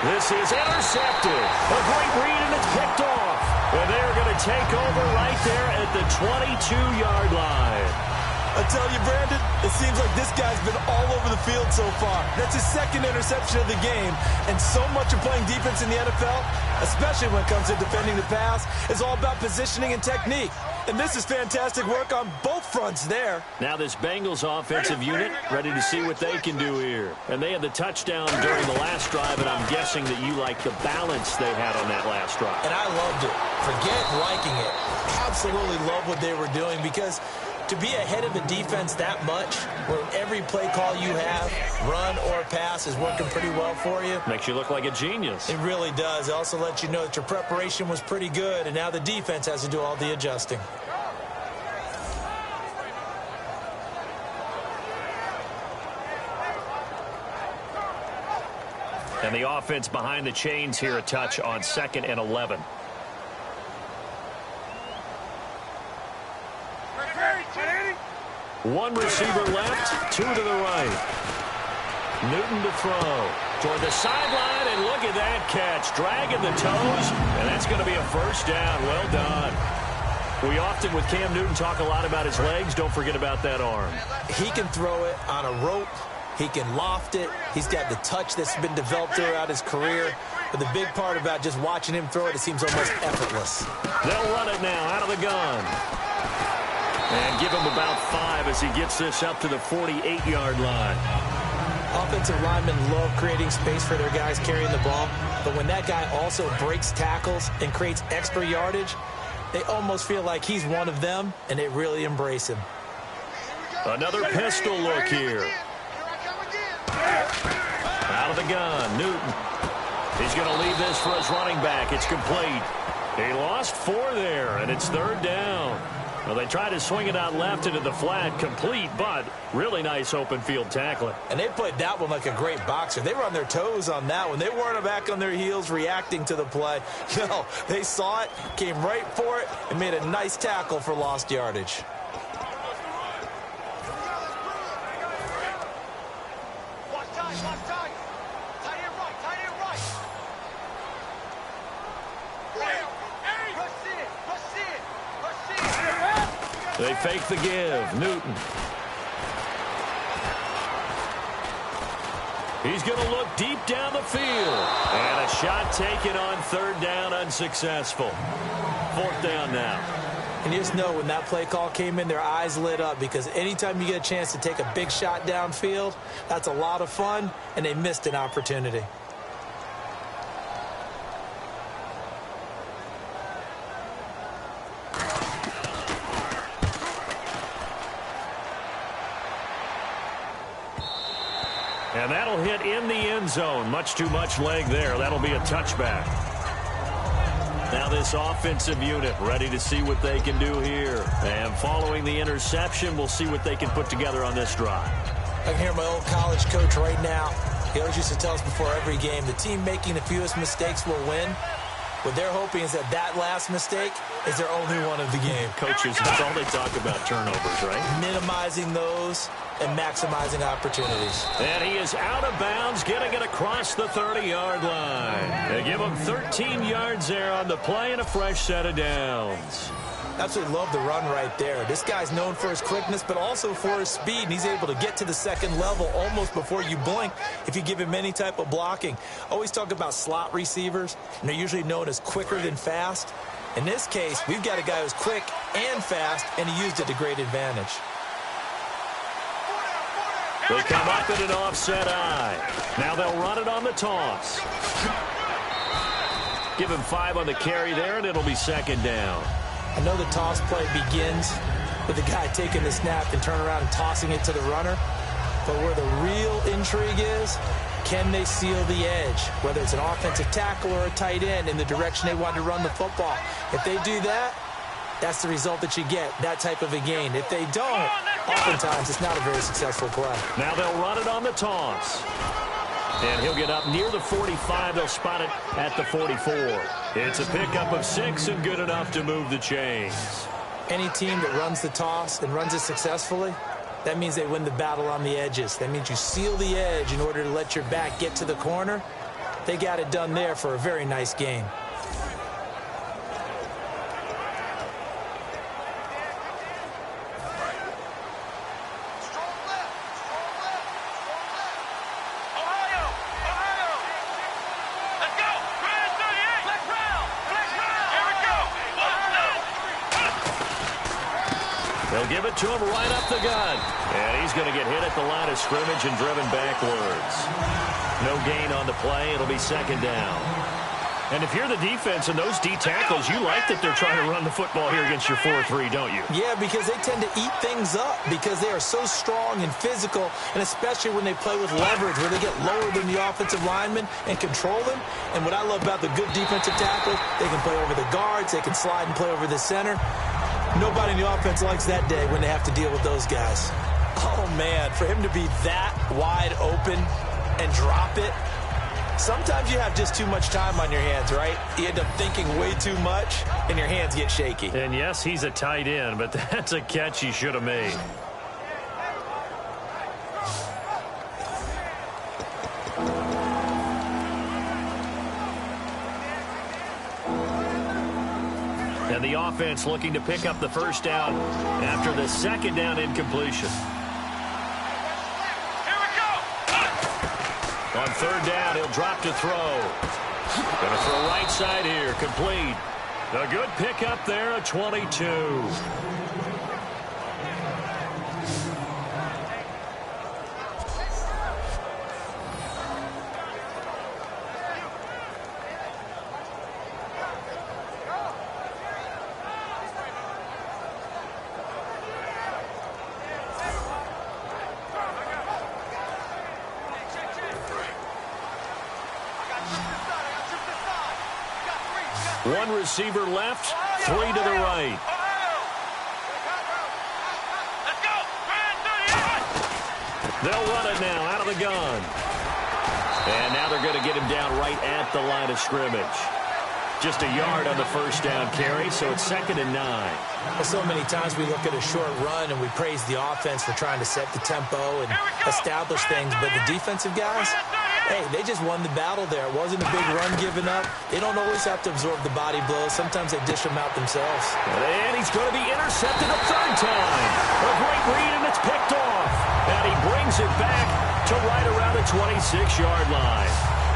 This is intercepted. A great read, and it's picked off. And they're going to take over right there at the 22-yard line. I tell you, Brandon, it seems like this guy's been all over the field so far. That's his second interception of the game. And so much of playing defense in the NFL, especially when it comes to defending the pass, is all about positioning and technique. And this is fantastic work on both fronts there. Now this Bengals offensive unit ready to see what they can do here. And they had the touchdown during the last drive, and I'm guessing that you like the balance they had on that last drive. And I loved it. Forget liking it. Absolutely love what they were doing because to be ahead of a defense that much, where every play call you have, run or pass, is working pretty well for you. Makes you look like a genius. It really does. It also lets you know that your preparation was pretty good, and now the defense has to do all the adjusting. And the offense behind the chains here a touch on 2nd and 11. One receiver left, two to the right. Newton to throw toward the sideline, and look at that catch. Dragging the toes, and that's going to be a first down. Well done. We often, with Cam Newton, talk a lot about his legs. Don't forget about that arm. He can throw it on a rope. He can loft it. He's got the touch that's been developed throughout his career. But the big part about just watching him throw it seems almost effortless. They'll run it now out of the gun. And give him about 5 as he gets this up to the 48-yard line. Offensive linemen love creating space for their guys carrying the ball. But when that guy also breaks tackles and creates extra yardage, they almost feel like he's one of them, and they really embrace him. Another pistol look here. Out of the gun, Newton. He's going to leave this for his running back. It's complete. He lost 4 there, and it's 3rd down. Well, they tried to swing it out left into the flat, complete, but really nice open field tackling. And they played that one like a great boxer. They were on their toes on that one. They weren't back on their heels reacting to the play. No, they saw it, came right for it, and made a nice tackle for lost yardage. They fake the give. Newton. He's going to look deep down the field. And a shot taken on 3rd down, unsuccessful. 4th down now. And you just know when that play call came in, their eyes lit up because anytime you get a chance to take a big shot downfield, that's a lot of fun, and they missed an opportunity. And that'll hit in the end zone. Much too much leg there. That'll be a touchback. Now this offensive unit ready to see what they can do here. And following the interception, we'll see what they can put together on this drive. I can hear my old college coach right now. He always used to tell us before every game, the team making the fewest mistakes will win. What they're hoping is that that last mistake is their only one of the game. Coaches, that's all they talk about, turnovers, right? Minimizing those and maximizing opportunities. And he is out of bounds, getting it across the 30-yard line. They give him 13 yards there on the play and a fresh set of downs. Absolutely love the run right there. This guy's known for his quickness, but also for his speed, and he's able to get to the second level almost before you blink if you give him any type of blocking. Always talk about slot receivers, and they're usually known as quicker than fast. In this case, we've got a guy who's quick and fast, and he used it to great advantage. They come up at an offset eye. Now they'll run it on the toss. Give him 5 on the carry there, and it'll be second down. I know the toss play begins with the guy taking the snap and turning around and tossing it to the runner. But where the real intrigue is, can they seal the edge? Whether it's an offensive tackle or a tight end in the direction they want to run the football. If they do that, that's the result that you get, that type of a gain. If they don't, oftentimes it's not a very successful play. Now they'll run it on the toss. And he'll get up near the 45. They'll spot it at the 44. It's a pickup of 6 and good enough to move the chains. Any team that runs the toss and runs it successfully, that means they win the battle on the edges. That means you seal the edge in order to let your back get to the corner. They got it done there for a very nice game. They'll give it to him right up the gut. And he's going to get hit at the line of scrimmage and driven backwards. No gain on the play. It'll be second down. And if you're the defense and those D tackles, you like that they're trying to run the football here against your 4-3, don't you? Yeah, because they tend to eat things up because they are so strong and physical, and especially when they play with leverage, where they get lower than the offensive linemen and control them. And what I love about the good defensive tackles, they can play over the guards, they can slide and play over the center. Nobody in the offense likes that day when they have to deal with those guys. Oh, man, for him to be that wide open and drop it, sometimes you have just too much time on your hands, right? You end up thinking way too much, and your hands get shaky. And, yes, he's a tight end, but that's a catch he should have made. And the offense looking to pick up the first down after the second down incompletion. Here we go. On third down, he'll drop to throw. Going to throw right side here, complete. A good pickup there, a 22. One receiver left, 3 to the right. They'll run it now out of the gun. And now they're going to get him down right at the line of scrimmage. Just a yard on the first down carry, so it's 2nd and 9. Well, so many times we look at a short run and we praise the offense for trying to set the tempo and establish things, but the defensive guys, hey, they just won the battle there. It wasn't a big run given up. They don't always have to absorb the body blows. Sometimes they dish them out themselves. And he's going to be intercepted a third time. A great read, and it's picked off. And he brings it back to right around the 26-yard line.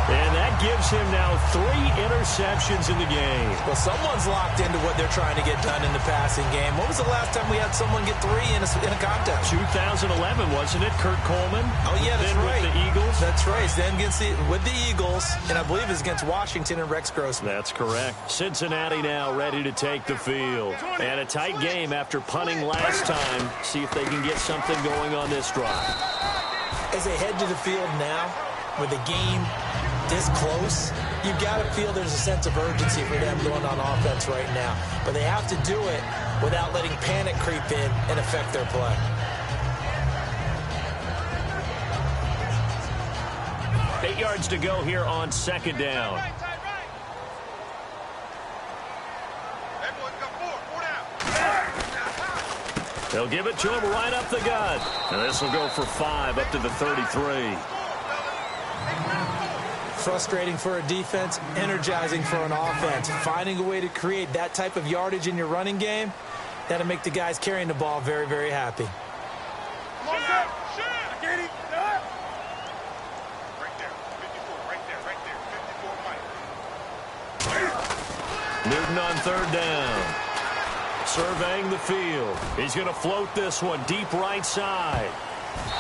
And that gives him now 3 interceptions in the game. Well, someone's locked into what they're trying to get done in the passing game. When was the last time we had someone get 3 in a contest? 2011, wasn't it? Kurt Coleman. Oh, yeah, that's then right. With the Eagles. That's right. Then with the Eagles, and I believe it's against Washington and Rex Grossman. That's correct. Cincinnati now ready to take the field. And a tight game after punting last time. See if they can get something going on this drive. As they head to the field now, with the game this close, you've got to feel there's a sense of urgency for them going on offense right now. But they have to do it without letting panic creep in and affect their play. Eight yards to go here on second down. They'll give it to him right up the gut. And this will go for 5 up to the 33. Frustrating for a defense, energizing for an offense. Finding a way to create that type of yardage in your running game, that'll make the guys carrying the ball very, very happy. Come on, sir. I get it. Right there. 54, right there. 54, Mike. Newton on third down. Surveying the field. He's going to float this one deep right side.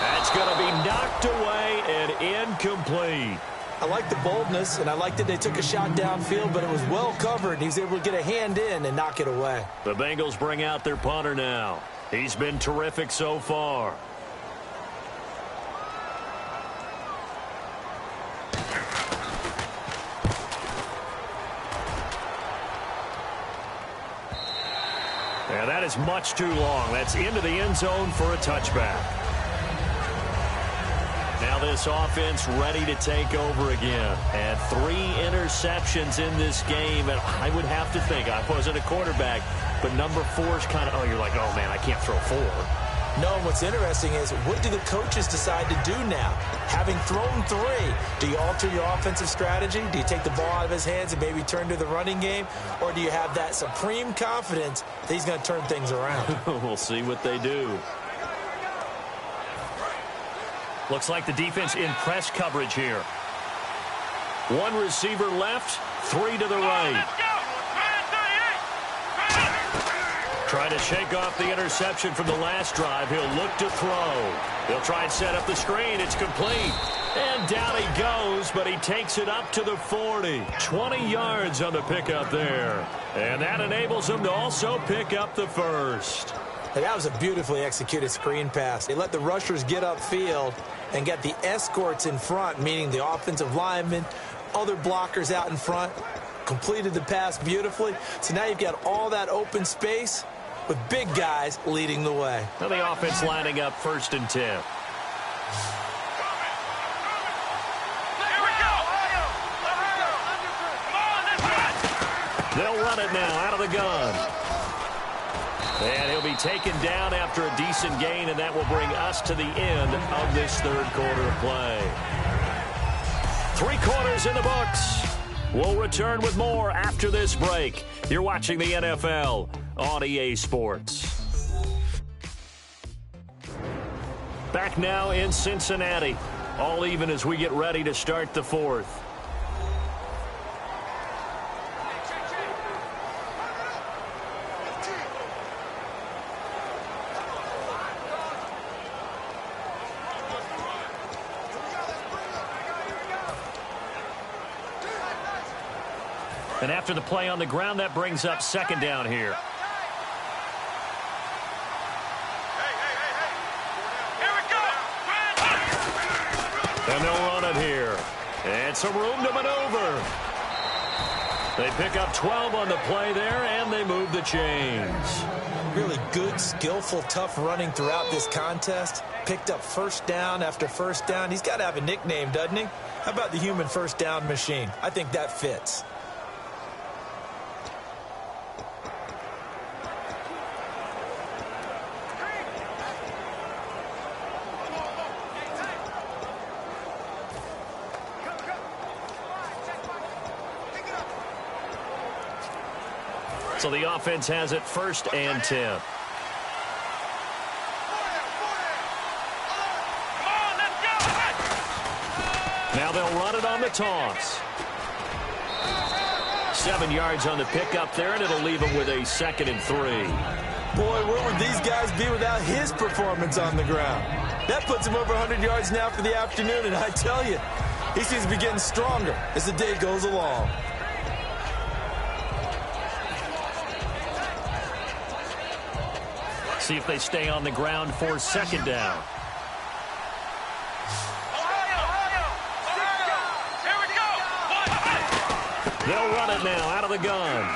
That's going to be knocked away and incomplete. I like the boldness, and I like that they took a shot downfield, but it was well covered. He was able to get a hand in and knock it away. The Bengals bring out their punter now. He's been terrific so far. And that is much too long. That's into the end zone for a touchback. Now this offense ready to take over again. And 3 interceptions in this game. And I would have to think, I wasn't a quarterback, but number 4 is kind of, you're like, oh, man, I can't throw 4. No, and what's interesting is, what do the coaches decide to do now? Having thrown 3, do you alter your offensive strategy? Do you take the ball out of his hands and maybe turn to the running game? Or do you have that supreme confidence that he's going to turn things around? We'll see what they do. Looks like the defense in press coverage here. 1 receiver left, 3 to the right. Trying to shake off the interception from the last drive. He'll look to throw. He'll try and set up the screen. It's complete. And down he goes, but he takes it up to the 40. 20 yards on the pickup there. And that enables him to also pick up the first. And that was a beautifully executed screen pass. They let the rushers get upfield and get the escorts in front, meaning the offensive linemen, other blockers out in front, completed the pass beautifully. So now you've got all that open space with big guys leading the way. Now the offense lining up 1st and 10. They'll run it now out of the gun. And he'll be taken down after a decent gain, and that will bring us to the end of this 3rd quarter of play. 3 quarters in the books. We'll return with more after this break. You're watching the NFL on EA Sports. Back now in Cincinnati. All even as we get ready to start the 4th. And after the play on the ground, that brings up 2nd down here. And they'll run it here. And some room to maneuver. They pick up 12 on the play there, and they move the chains. Really good, skillful, tough running throughout this contest. Picked up 1st down after 1st down. He's got to have a nickname, doesn't he? How about the human 1st down machine? I think that fits. So the offense has it 1st and 10. Now they'll run it on the toss. 7 yards on the pickup there, and it'll leave him with a 2nd and 3. Boy, where would these guys be without his performance on the ground? That puts him over 100 yards now for the afternoon, and I tell you, he seems to be getting stronger as the day goes along. See if they stay on the ground for 2nd down. They'll run it now out of the gun.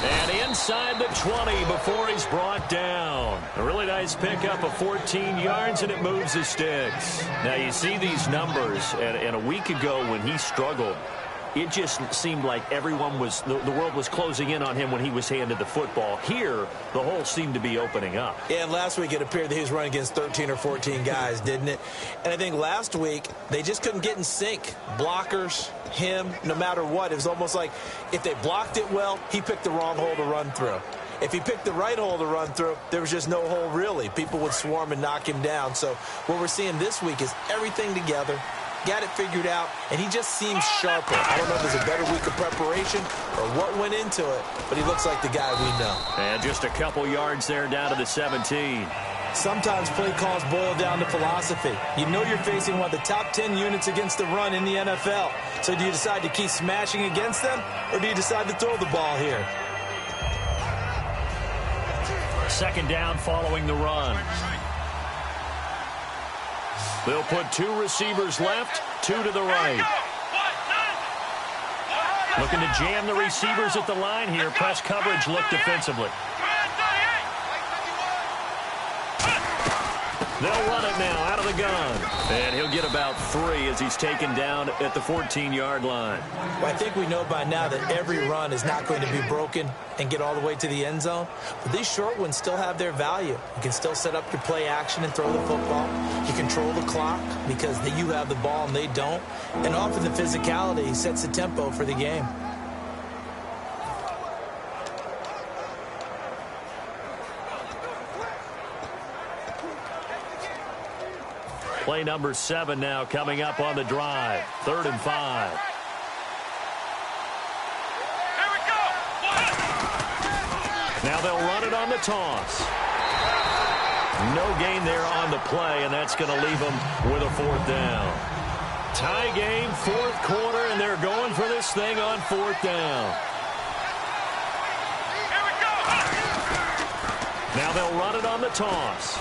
And inside the 20 before he's brought down. A really nice pickup of 14 yards, and it moves the sticks. Now you see these numbers, and a week ago when he struggled, it just seemed like everyone was, the world was closing in on him when he was handed the football. Here, the hole seemed to be opening up. Yeah, and last week it appeared that he was running against 13 or 14 guys, didn't it? And I think last week they just couldn't get in sync. Blockers, him, no matter what. It was almost like if they blocked it well, he picked the wrong hole to run through. If he picked the right hole to run through, there was just no hole really. People would swarm and knock him down. So what we're seeing this week is everything together. Got it figured out, and he just seems sharper. I don't know if there's a better week of preparation or what went into it, but he looks like the guy we know. And just a couple yards there down to the 17. Sometimes play calls boil down to philosophy. You know you're facing one of the top 10 units against the run in the NFL. So do you decide to keep smashing against them, or do you decide to throw the ball here? Second down following the run. They'll put 2 receivers left, 2 to the right. Looking to jam the receivers at the line here. Press coverage look defensively. They'll run it now out of the gun. And he'll get about 3 as he's taken down at the 14-yard line. Well, I think we know by now that every run is not going to be broken and get all the way to the end zone. But these short ones still have their value. You can still set up your play action and throw the football. You control the clock because you have the ball and they don't. And often the physicality sets the tempo for the game. Play number 7 now coming up on the drive. 3rd and 5. Here we go. Now they'll run it on the toss. No gain there on the play, and that's going to leave them with a 4th down. Tie game, 4th quarter, and they're going for this thing on 4th down. Here we go. Now they'll run it on the toss.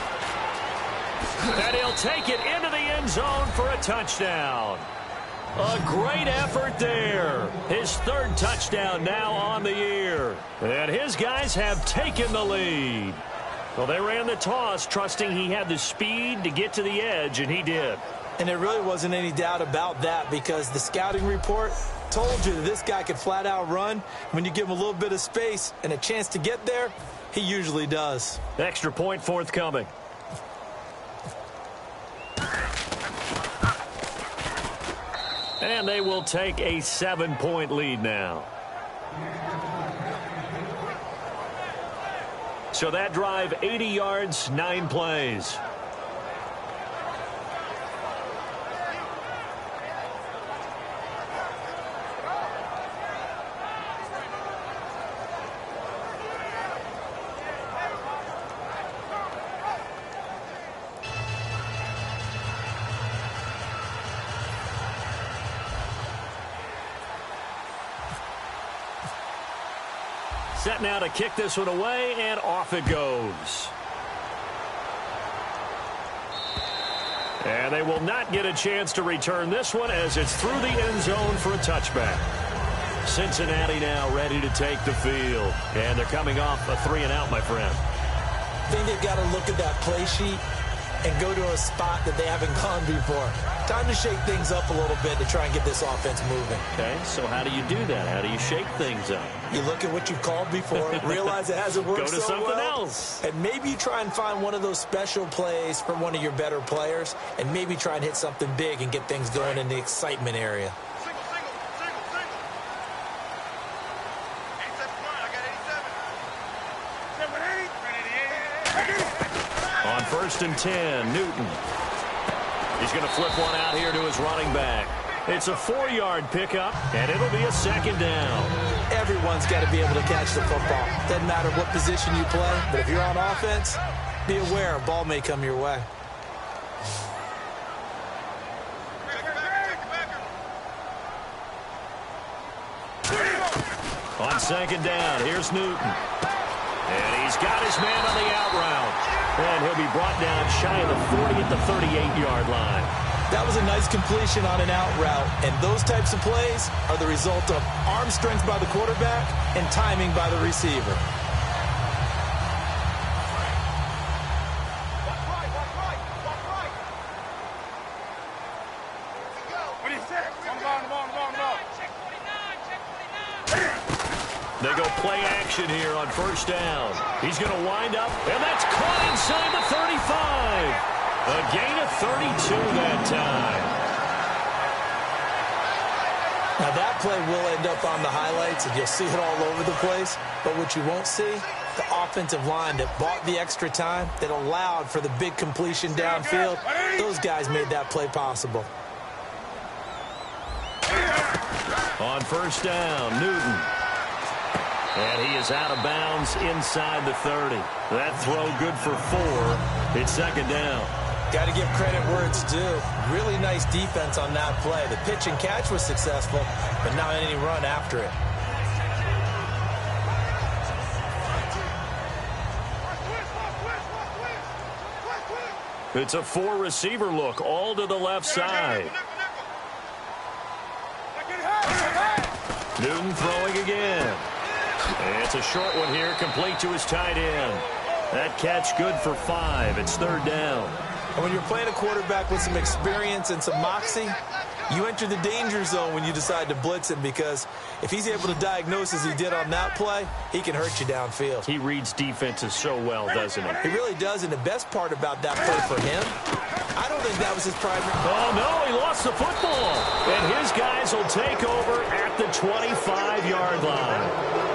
And he'll take it into the end zone for a touchdown. A great effort there. His 3rd touchdown now on the year. And his guys have taken the lead. Well, they ran the toss, trusting he had the speed to get to the edge, and he did. And there really wasn't any doubt about that because the scouting report told you that this guy could flat out run. When you give him a little bit of space and a chance to get there, he usually does. Extra point forthcoming. And they will take a 7-point lead now. So that drive, 80 yards, 9 plays. Set now to kick this one away, and off it goes. And they will not get a chance to return this one as it's through the end zone for a touchback. Cincinnati now ready to take the field. And they're coming off a 3-and-out, my friend. I think they've got to look at that play sheet and go to a spot that they haven't gone before. Time to shake things up a little bit to try and get this offense moving. Okay, so how do you do that? How do you shake things up? You look at what you've called before, realize it hasn't worked so well. Go to something else. And maybe you try and find one of those special plays for one of your better players, and maybe try and hit something big and get things going in the excitement area. Single, single, single, single. 87 point. I got 87. 7-8. On 1st and 10, Newton. He's going to flip one out here to his running back. It's a 4-yard pickup, and it'll be a 2nd down. Everyone's got to be able to catch the football. Doesn't matter what position you play, but if you're on offense, be aware a ball may come your way. On 2nd down, here's Newton. And he's got his man on the out route. And he'll be brought down shy of the 40 at the 38-yard line. That was a nice completion on an out route, and those types of plays are the result of arm strength by the quarterback and timing by the receiver. They go play action here on 1st down. He's going to wind up, and that's caught inside the 35. A gain of 32 that time. Now that play will end up on the highlights, and you'll see it all over the place. But what you won't see, the offensive line that bought the extra time, that allowed for the big completion downfield. Those guys made that play possible. On 1st down, Newton. And he is out of bounds inside the 30. That throw good for 4. It's second down. Got to give credit where it's due. Really nice defense on that play. The pitch and catch was successful, but not any run after it. It's a 4-receiver look, all to the left side. Newton throwing again. And it's a short one here, complete to his tight end. That catch good for 5. It's third down. And when you're playing a quarterback with some experience and some moxie, you enter the danger zone when you decide to blitz him, because if he's able to diagnose as he did on that play, he can hurt you downfield. He reads defenses so well, doesn't he? He really does, and the best part about that play for him, I don't think that was his primary. Oh, no, he lost the football. And his guys will take over at the 25-yard line.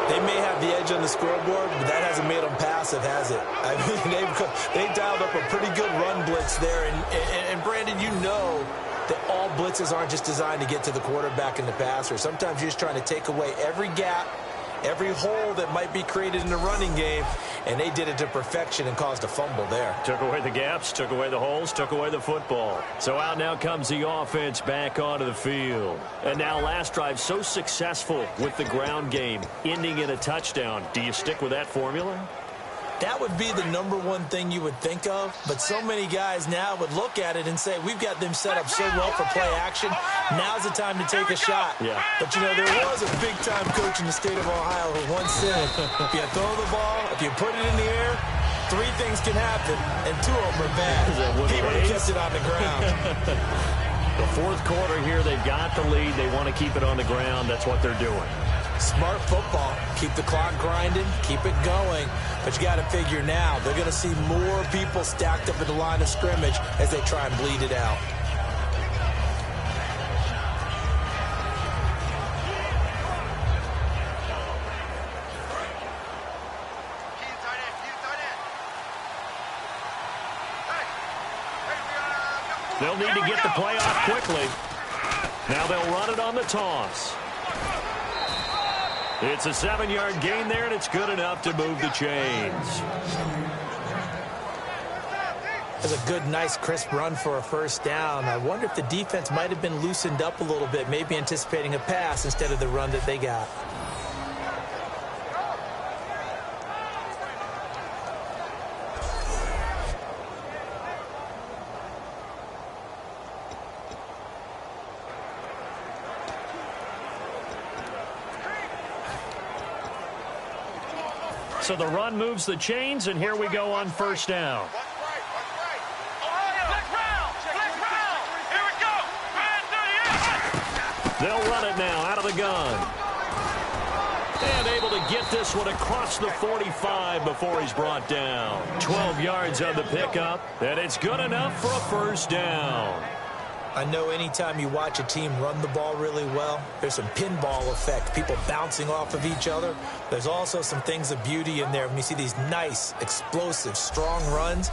They may have the edge on the scoreboard, but that hasn't made them passive, has it? I mean, they've dialed up a pretty good run blitz there. And Brandon, you know that all blitzes aren't just designed to get to the quarterback and the passer. Sometimes you're just trying to take away every gap, every hole that might be created in the running game, and they did it to perfection and caused a fumble there. Took away the gaps, took away the holes, took away the football. So out now comes the offense back onto the field. And now last drive so successful with the ground game, ending in a touchdown. Do you stick with that formula? That would be the number one thing you would think of, but so many guys now would look at it and say, we've got them set up so well for play action, now's the time to take a shot. Yeah. But, you know, there was a big-time coach in the state of Ohio who once said, if you throw the ball, if you put it in the air, 3 things can happen, and 2 of them are bad. He would have kept it on the ground. The fourth quarter here, they've got the lead. They want to keep it on the ground. That's what they're doing. Smart football. Keep the clock grinding. Keep it going. But you got to figure now, they're going to see more people stacked up at the line of scrimmage as they try and bleed it out. They'll need to get the play off quickly. Now they'll run it on the toss. It's a 7-yard gain there, and it's good enough to move the chains. That's a good, nice, crisp run for a first down. I wonder if the defense might have been loosened up a little bit, maybe anticipating a pass instead of the run that they got. So the run moves the chains, and here we go on first down. They'll run it now out of the gun. And able to get this one across the 45 before he's brought down. 12 yards on the pickup, and it's good enough for a first down. I know anytime you watch a team run the ball really well, there's some pinball effect, people bouncing off of each other. There's also some things of beauty in there when you see these nice, explosive, strong runs.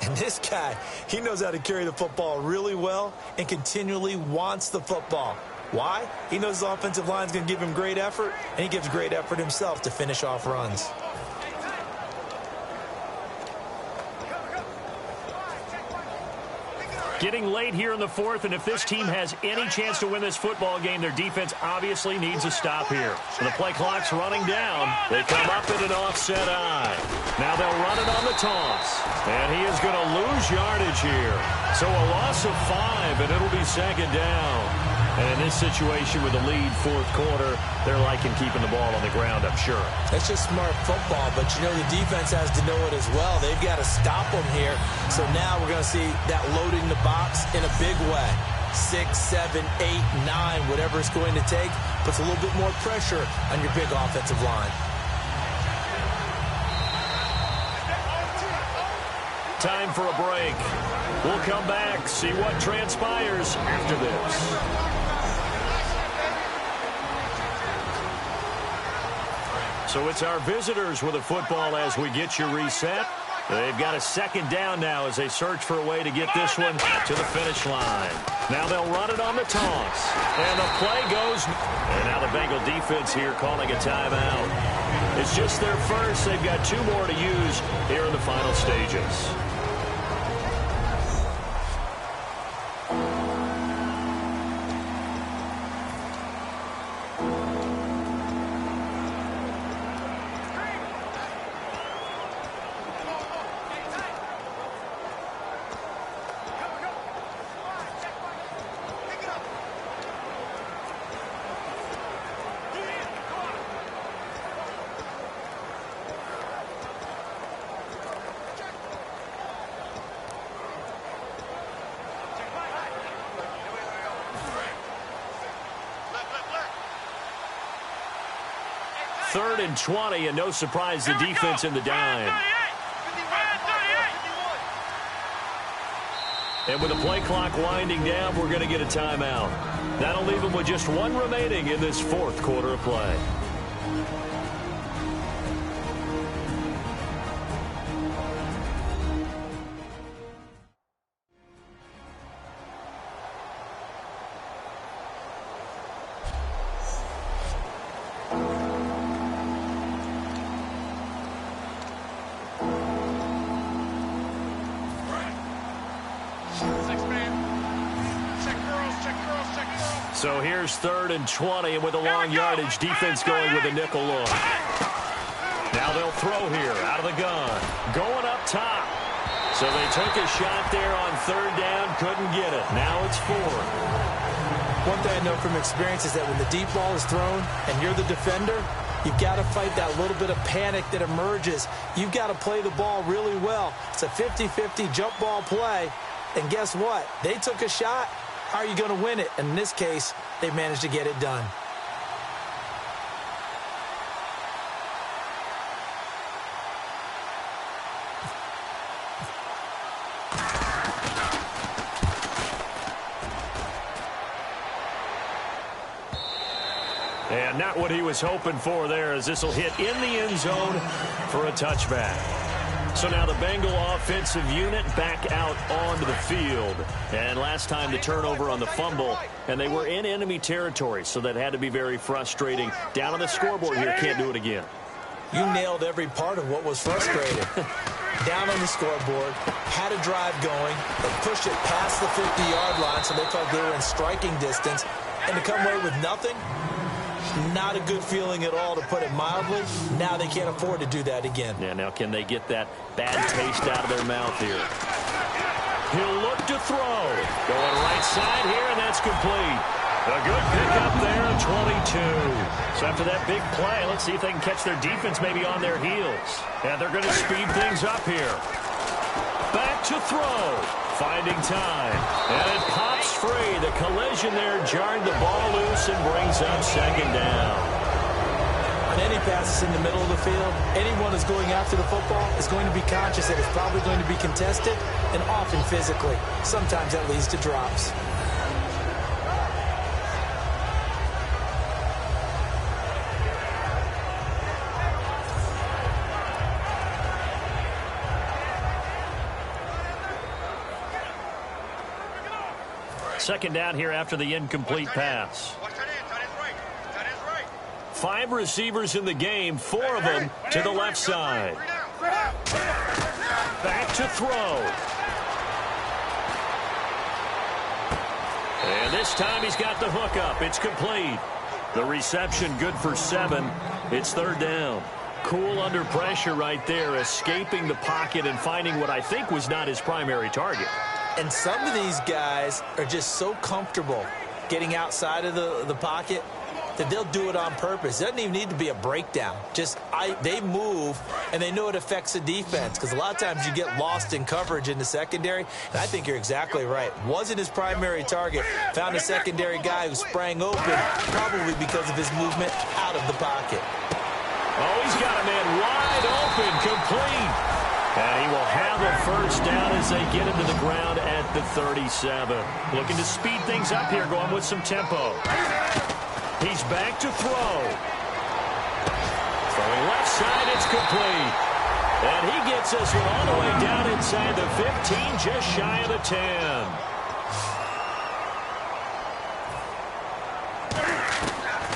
And this guy, he knows how to carry the football really well and continually wants the football. Why? He knows his offensive line's going to give him great effort, and he gives great effort himself to finish off runs. Getting late here in the fourth, and if this team has any chance to win this football game, their defense obviously needs a stop here. So the play clock's running down. They come up in an offset eye. Now they'll run it on the toss. And he is going to lose yardage here. So a loss of 5, and it'll be second down. And in this situation with the lead fourth quarter, they're liking keeping the ball on the ground, I'm sure. That's just smart football, but you know the defense has to know it as well. They've got to stop them here. So now we're going to see that loading the box in a big way. 6, 7, 8, 9, whatever it's going to take, puts a little bit more pressure on your big offensive line. Time for a break. We'll come back, see what transpires after this. So it's our visitors with a football as we get you reset. They've got a second down now as they search for a way to get this one to the finish line. Now they'll run it on the toss. And the play goes. And now the Bengal defense here calling a timeout. It's just their first. They've got 2 more to use here in the final stages. Third and 20, and no surprise, the defense in the dime. And with the play clock winding down, we're going to get a timeout. That'll leave them with just 1 remaining in this 4th quarter of play. So here's 3rd and 20, and with a long yardage, defense going with a nickel look. Now they'll throw here out of the gun. Going up top. So they took a shot there on 3rd down, couldn't get it. Now it's 4th. One thing I know from experience is that when the deep ball is thrown and you're the defender, you've got to fight that little bit of panic that emerges. You've got to play the ball really well. It's a 50-50 jump ball play. And guess what? They took a shot. How are you going to win it? And in this case, they managed to get it done. And not what he was hoping for there, as this will hit in the end zone for a touchback. So now the Bengal offensive unit back out onto the field. And last time the turnover on the fumble, and they were in enemy territory, so that had to be very frustrating. Down on the scoreboard here, can't do it again. You nailed every part of what was frustrating. Down on the scoreboard, had a drive going, but pushed it past the 50-yard line, so they felt they were in striking distance. And to come away with nothing, not a good feeling at all, to put it mildly. Now they can't afford to do that again. Yeah, now can they get that bad taste out of their mouth here? He'll look to throw. Going right side here, and that's complete. A good pickup there at 22. So after that big play, let's see if they can catch their defense maybe on their heels. And they're going to speed things up here. Back to throw. Finding time. And it pops free. The collision there jarred the ball loose and brings up 2nd down. On any passes in the middle of the field, anyone who's going after the football is going to be conscious that it's probably going to be contested, and often physically. Sometimes that leads to drops. Second down here after the incomplete pass. 5 receivers in the game, 4 of them to the left side. Back to throw. And this time he's got the hook up. It's complete. The reception good for 7. It's 3rd down. Cool under pressure right there, escaping the pocket and finding what I think was not his primary target. And some of these guys are just so comfortable getting outside of the pocket that they'll do it on purpose. It doesn't even need to be a breakdown. They move, and they know it affects the defense, because a lot of times you get lost in coverage in the secondary. And I think you're exactly right. Wasn't his primary target. Found a secondary guy who sprang open, probably because of his movement out of the pocket. Oh, he's got a man wide open, complete. And he will have a first down as they get into the ground at the 37. Looking to speed things up here, going with some tempo. He's back to throw. Throwing left side, it's complete. And he gets this one all the way down inside the 15, just shy of the 10.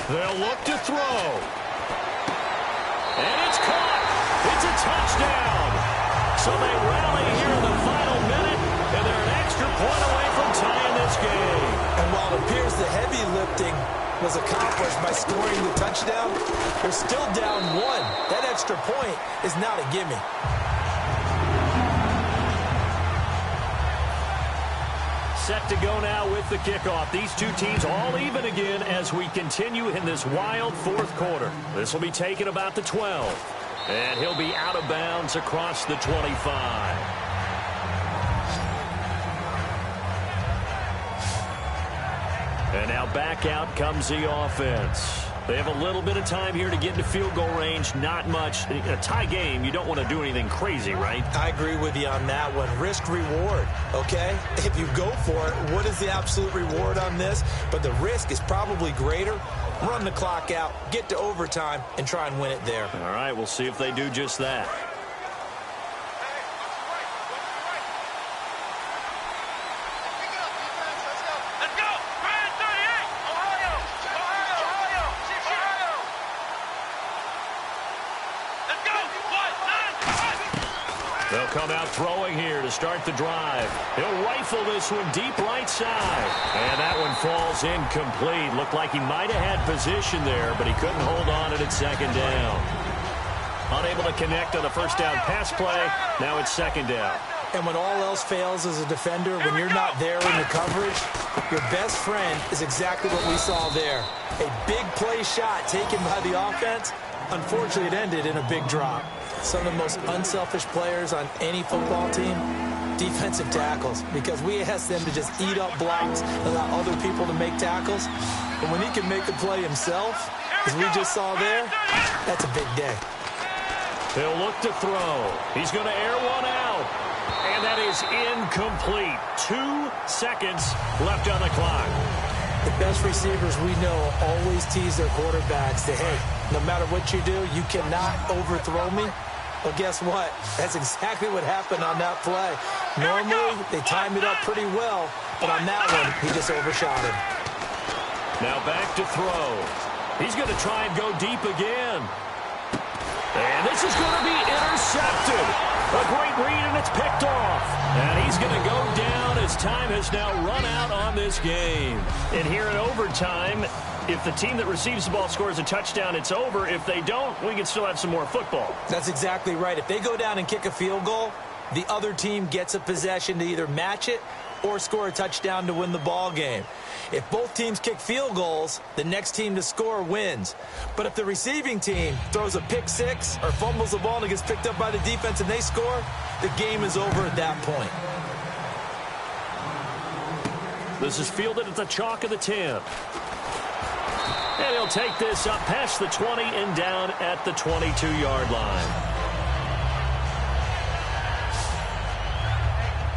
They'll look to throw. And it's caught. It's a touchdown. So they rally here in the final minute, and they're an extra point away from tying this game. And while it appears the heavy lifting was accomplished by scoring the touchdown, they're still down 1. That extra point is not a gimme. Set to go now with the kickoff. These two teams all even again as we continue in this wild fourth quarter. This will be taken about the 12. And he'll be out of bounds across the 25. And now back out comes the offense. They have a little bit of time here to get into field goal range. Not much. A tie game, you don't want to do anything crazy, right? I agree with you on that one. Risk-reward, okay? If you go for it, what is the absolute reward on this? But the risk is probably greater. Run the clock out, get to overtime, and try and win it there. All right, we'll see if they do just that. They'll come out throwing here to start the drive. He'll rifle this one deep right side. And that one falls incomplete. Looked like he might have had position there, but he couldn't hold on at second down. Unable to connect on the first down pass play. Now it's second down. And when all else fails as a defender, when you're not there in the coverage, your best friend is exactly what we saw there. A big play shot taken by the offense. Unfortunately, it ended in a big drop. Some of the most unselfish players on any football team, defensive tackles, because we ask them to just eat up blocks, allow other people to make tackles. But when he can make the play himself, as we just saw there, that's a big day. He'll look to throw. He's going to air one out. And that is incomplete. 2 seconds left on the clock. The best receivers we know always tease their quarterbacks that, hey, no matter what you do, you cannot overthrow me. Well, guess what? That's exactly what happened on that play. Normally, they time it up pretty well, but on that one, he just overshot him. Now back to throw. He's going to try and go deep again. And this is going to be intercepted. A great read, and it's picked off. And he's going to go down as time has now run out on this game. And here in overtime, if the team that receives the ball scores a touchdown, it's over. If they don't, we can still have some more football. That's exactly right. If they go down and kick a field goal, the other team gets a possession to either match it or score a touchdown to win the ball game. If both teams kick field goals, the next team to score wins. But if the receiving team throws a pick six or fumbles the ball and it gets picked up by the defense and they score, the game is over at that point. This is fielded at the chalk of the 10. And he'll take this up past the 20 and down at the 22-yard line.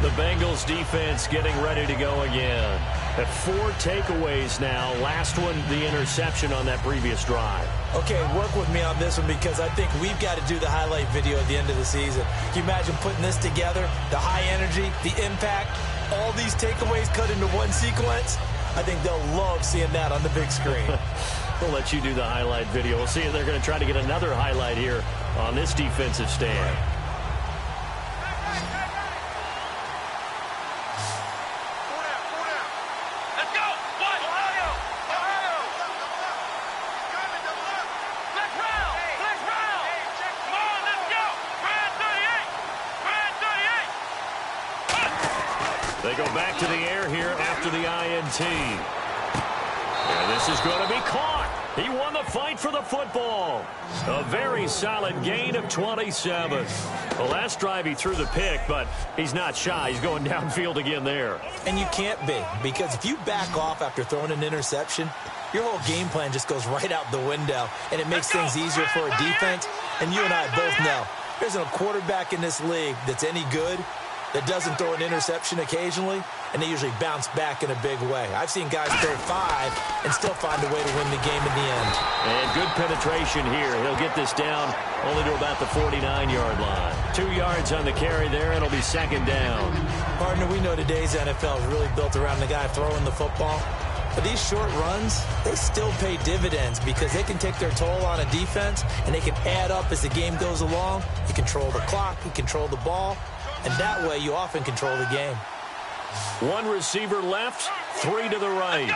The Bengals defense getting ready to go again. At 4 takeaways now. Last one, the interception on that previous drive. Okay, work with me on this one because I think we've got to do the highlight video at the end of the season. Can you imagine putting this together? The high energy, the impact, all these takeaways cut into one sequence? I think they'll love seeing that on the big screen. We'll let you do the highlight video. We'll see if they're going to try to get another highlight here on this defensive stand. They go back to the air here after the INT. And this is going to be caught. He won the fight for the football. A very solid gain of 27. The last drive he threw the pick, but he's not shy. He's going downfield again there. And you can't be, because if you back off after throwing an interception, your whole game plan just goes right out the window, and it makes things easier for a defense. And you and I both know there's a quarterback in this league that's any good. that doesn't throw an interception occasionally, and they usually bounce back in a big way. I've seen guys throw 5 and still find a way to win the game in the end. And good penetration here. He'll get this down only to about the 49-yard line. 2 yards on the carry there, and it'll be second down. Partner, we know today's NFL is really built around the guy throwing the football. But these short runs, they still pay dividends because they can take their toll on a defense, and they can add up as the game goes along. You control the clock, you control the ball, and that way you often control the game. 1 receiver left, 3 to the right.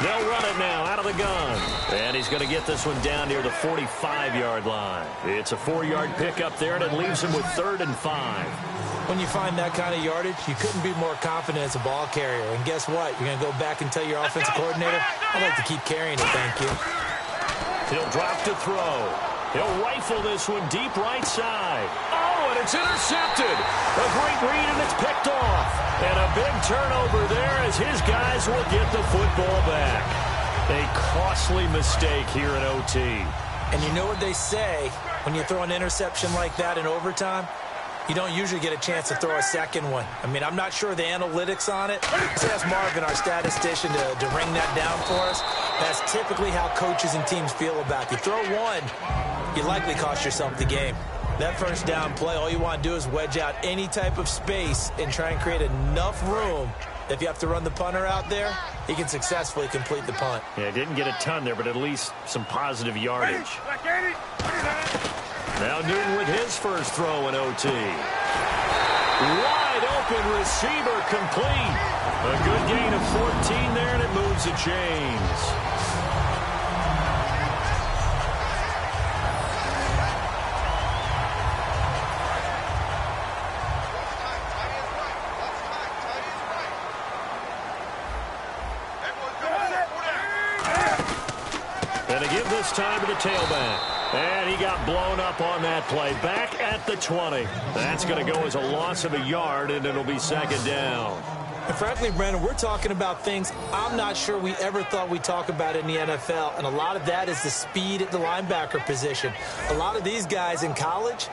They'll run it now out of the gun. And he's going to get this one down near the 45-yard line. It's a 4-yard pickup there, and it leaves him with 3rd and 5. When you find that kind of yardage, you couldn't be more confident as a ball carrier. And guess what? You're going to go back and tell your offensive coordinator, I'd like to keep carrying it, thank you. He'll drop to throw. He'll rifle this one deep right side. Oh, and it's intercepted. A great read, and it's picked off. And a big turnover there as his guys will get the football back. A costly mistake here in OT. And you know what they say, when you throw an interception like that in overtime, you don't usually get a chance to throw a second one. I mean, I'm not sure the analytics on it. Let's ask Marvin, our statistician, to ring that down for us. That's typically how coaches and teams feel about it. You throw one, you likely cost yourself the game. That first down play, all you want to do is wedge out any type of space and try and create enough room that if you have to run the punter out there, he can successfully complete the punt. Yeah, didn't get a ton there, but at least some positive yardage. Now Newton with his first throw in OT. Wide open receiver complete. A good gain of 14 there, and it moves the chains. And to give this time to the tailback. And he got blown up on that play. Back at the 20. That's going to go as a loss of a yard, and it'll be second down. And frankly, Brandon, we're talking about things I'm not sure we ever thought we'd talk about in the NFL. And a lot of that is the speed at the linebacker position. A lot of these guys in college,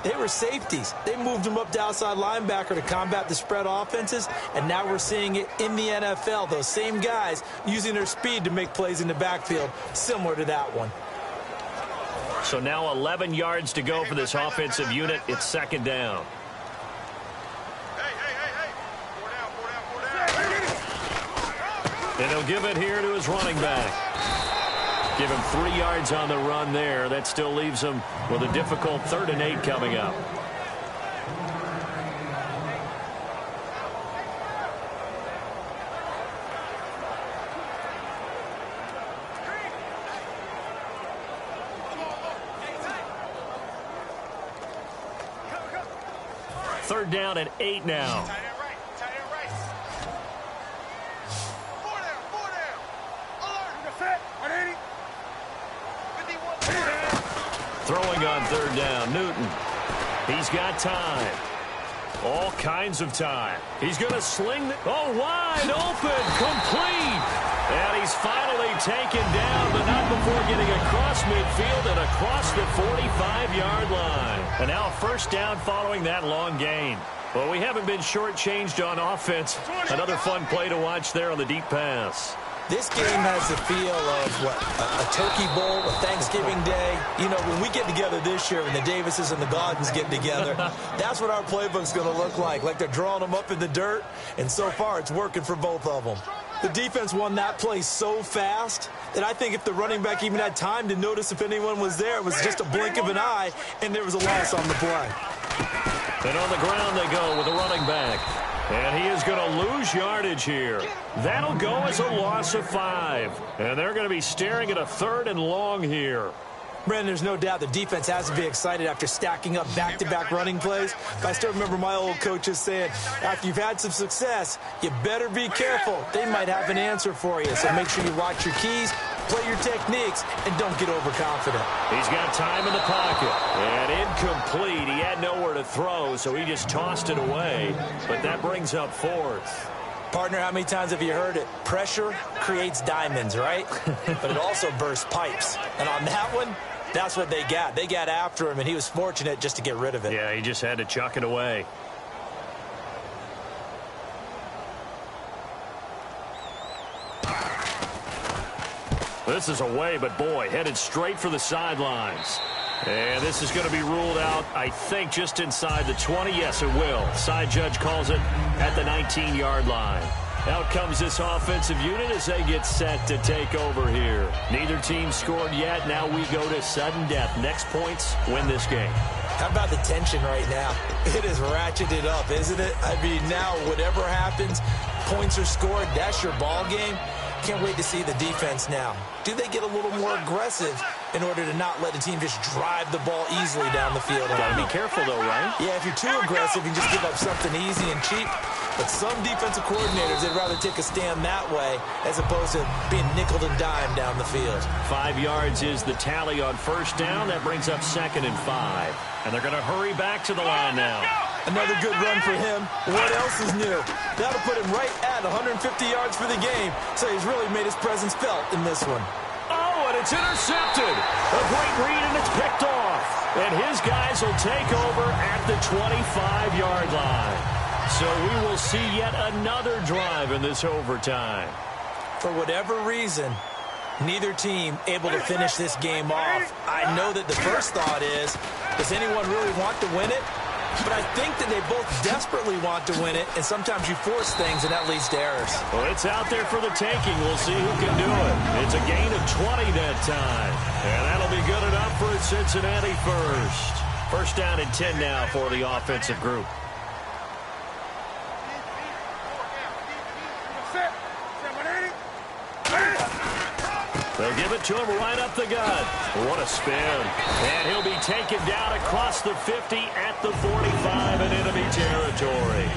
they were safeties. They moved them up to outside linebacker to combat the spread offenses, and now we're seeing it in the NFL. Those same guys using their speed to make plays in the backfield, similar to that one. So now 11 yards to go for this offensive unit. It's second down. And he'll give it here to his running back. Give him 3 yards on the run there. That still leaves him with a difficult 3rd and 8 coming up. Third down and 8 now. Throwing on third down, Newton. He's got time. All kinds of time. He's going to sling the... Oh, wide open, complete. And he's finally taken down, but not before getting across midfield and across the 45-yard line. And now first down following that long gain. Well, we haven't been shortchanged on offense. Another fun play to watch there on the deep pass. This game has the feel of, what, a turkey bowl, a Thanksgiving day. You know, when we get together this year, when the Davises and the Gaudens get together, that's what our playbook's going to look like they're drawing them up in the dirt, and so far it's working for both of them. The defense won that play so fast that I think if the running back even had time to notice if anyone was there, it was just a blink of an eye, and there was a loss on the play. And on the ground they go with a running back. And he is going to lose yardage here. That'll go as a loss of 5. And they're going to be staring at a 3rd and long here. Brandon, there's no doubt the defense has to be excited after stacking up back-to-back running plays. But I still remember my old coaches saying, after you've had some success, you better be careful. They might have an answer for you. So make sure you watch your keys, play your techniques, and don't get overconfident. He's got time in the pocket. And incomplete. He had nowhere to throw, so he just tossed it away. But that brings up 4th. Partner, how many times have you heard it? Pressure creates diamonds, right? But it also bursts pipes. And on that one, that's what they got. They got after him, and he was fortunate just to get rid of it. Yeah, he just had to chuck it away. This is away, but boy, headed straight for the sidelines. And this is going to be ruled out, I think, just inside the 20. Yes, it will. Side judge calls it at the 19-yard line. Out comes this offensive unit as they get set to take over here. Neither team scored yet. Now we go to sudden death. Next points win this game. How about the tension right now? It is ratcheted up, isn't it? I mean, now whatever happens, points are scored. That's your ball game. Can't wait to see the defense now. Do they get a little more aggressive in order to not let the team just drive the ball easily down the field? Gotta be careful, though, right? Yeah, if you're too aggressive, you just give up something easy and cheap. But some defensive coordinators, they'd rather take a stand that way as opposed to being nickel and dime down the field. 5 yards is the tally on first down. That brings up 2nd and 5. And they're going to hurry back to the line now. Another good run for him. What else is new? That'll put him right at 150 yards for the game. So he's really made his presence felt in this one. Oh, and it's intercepted. A great read, and it's picked off. And his guys will take over at the 25-yard line. So we will see yet another drive in this overtime. For whatever reason, neither team able to finish this game off. I know that the first thought is, does anyone really want to win it? But I think that they both desperately want to win it, and sometimes you force things, and that leads to errors. Well, it's out there for the taking. We'll see who can do it. It's a gain of 20 that time. And that'll be good enough for Cincinnati first. First down and 10 now for the offensive group. They'll give it to him right up the gut. What a spin. And he'll be taken down across the 50 at the 45 in enemy territory.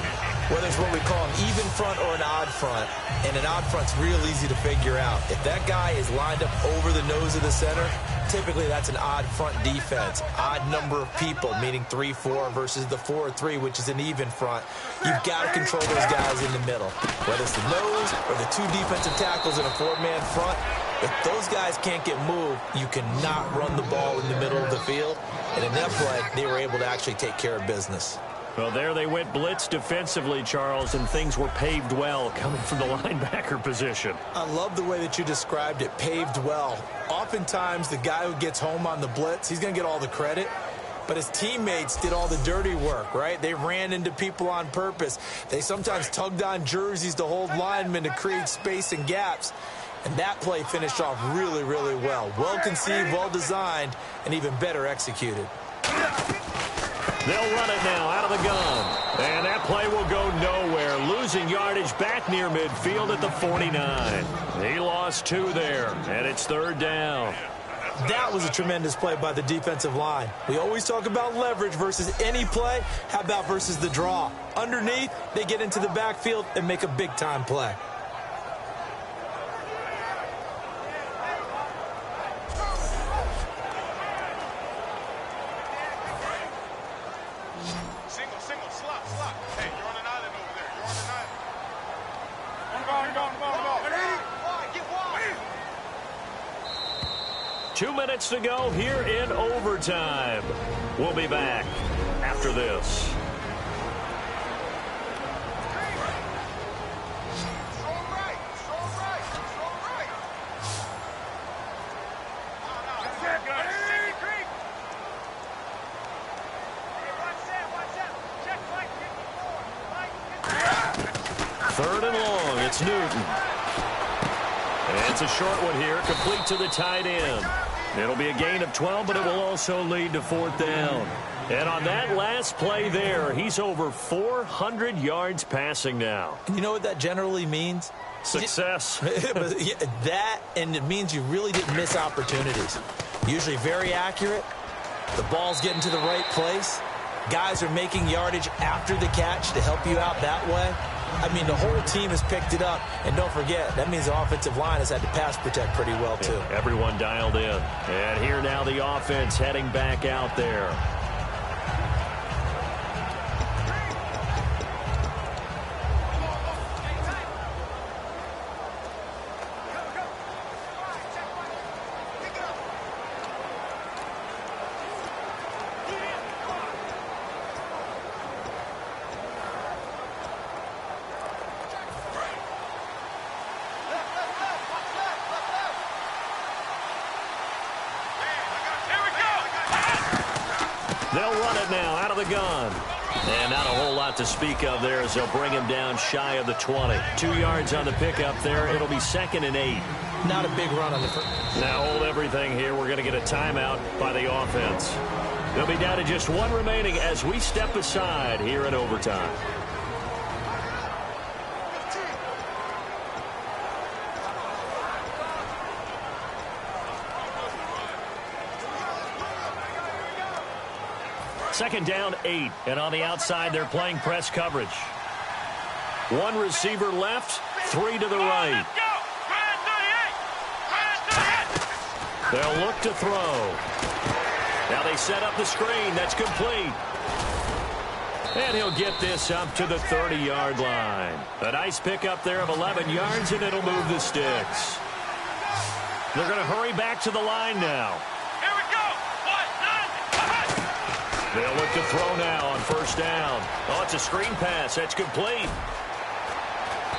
Whether it's what we call an even front or an odd front, and an odd front's real easy to figure out. If that guy is lined up over the nose of the center, typically that's an odd front defense. Odd number of people, meaning 3-4 versus the 4-3, which is an even front. You've got to control those guys in the middle. Whether it's the nose or the two defensive tackles in a 4-man front, if those guys can't get moved, you cannot run the ball in the middle of the field. And in that play, they were able to actually take care of business. Well, there they went blitz defensively, Charles, and things were paved well coming from the linebacker position. I love the way that you described it, paved well. Oftentimes, the guy who gets home on the blitz, he's going to get all the credit. But his teammates did all the dirty work, right? They ran into people on purpose. They sometimes tugged on jerseys to hold linemen to create space and gaps. And that play finished off really, really well. Well conceived, well designed, and even better executed. They'll run it now out of the gun. And that play will go nowhere. Losing yardage back near midfield at the 49. He lost 2 there, and it's 3rd down. That was a tremendous play by the defensive line. We always talk about leverage versus any play. How about versus the draw? Underneath, they get into the backfield and make a big-time play. Single, slot. Hey, you're on an island over there. You're on an island. Get wide. 2 minutes to go here in overtime. We'll be back after this. Third and long, it's Newton. And it's a short one here, complete to the tight end. It'll be a gain of 12, but it will also lead to 4th down. And on that last play there, he's over 400 yards passing now. And you know what that generally means? Success. That, and it means you really didn't miss opportunities. Usually very accurate. The ball's getting to the right place. Guys are making yardage after the catch to help you out that way. I mean, the whole team has picked it up. And don't forget, that means the offensive line has had to pass protect pretty well, too. Yeah, everyone dialed in. And here now the offense heading back out there. the gun. And not a whole lot to speak of there as they'll bring him down shy of the 20. 2 yards on the pickup there. It'll be 2nd and 8. Not a big run on the first. Now hold everything here. We're going to get a timeout by the offense. They'll be down to just 1 remaining as we step aside here in overtime. Second down, 8. And on the outside, they're playing press coverage. 1 receiver left, 3 to the right. They'll look to throw. Now they set up the screen. That's complete. And he'll get this up to the 30-yard line. A nice pickup there of 11 yards, and it'll move the sticks. They're going to hurry back to the line now. Here we go. 1, 9. They'll look to throw now on first down. Oh, it's a screen pass. That's complete.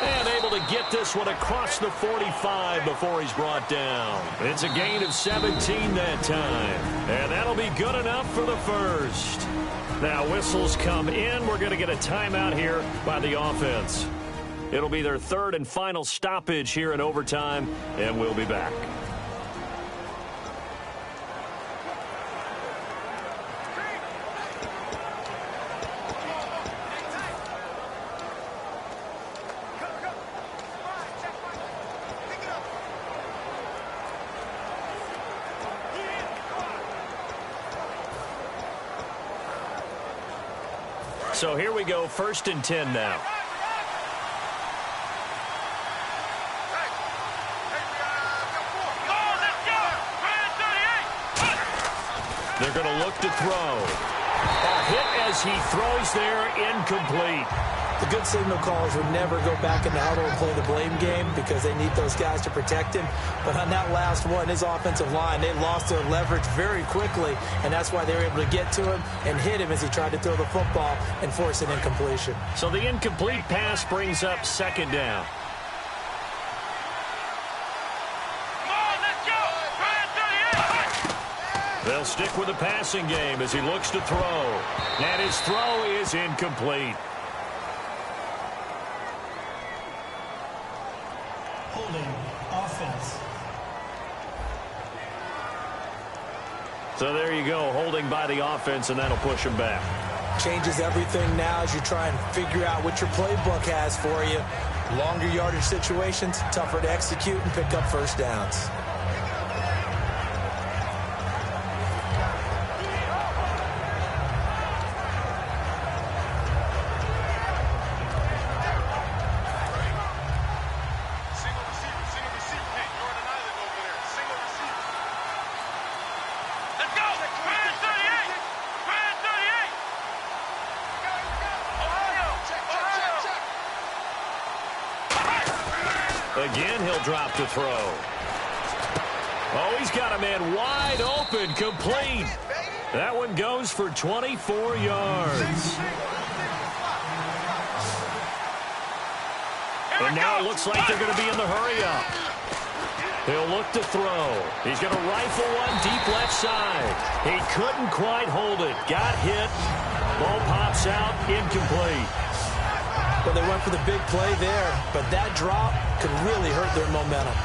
And able to get this one across the 45 before he's brought down. It's a gain of 17 that time. And that'll be good enough for the first. Now whistles come in. We're going to get a timeout here by the offense. It'll be their 3rd and final stoppage here in overtime, and we'll be back. So here we go, 1st and 10 now. They're going to look to throw. A hit as he throws there, incomplete. The good signal callers would never go back in the huddle and play the blame game because they need those guys to protect him. But on that last one, his offensive line, they lost their leverage very quickly, and that's why they were able to get to him and hit him as he tried to throw the football and force an incompletion. So the incomplete pass brings up 2nd down. They'll stick with the passing game as he looks to throw. And his throw is incomplete. Holding offense. So there you go, holding by the offense, and that'll push him back. Changes everything now as you try and figure out what your playbook has for you. Longer yardage situations, tougher to execute and pick up first downs. Again, he'll drop to throw. Oh, he's got a man wide open, complete. That one goes for 24 yards. And now it looks like they're going to be in the hurry-up. He'll look to throw. He's going to rifle one deep left side. He couldn't quite hold it. Got hit. Ball pops out, incomplete. Well, they went for the big play there, but that drop could really hurt their momentum.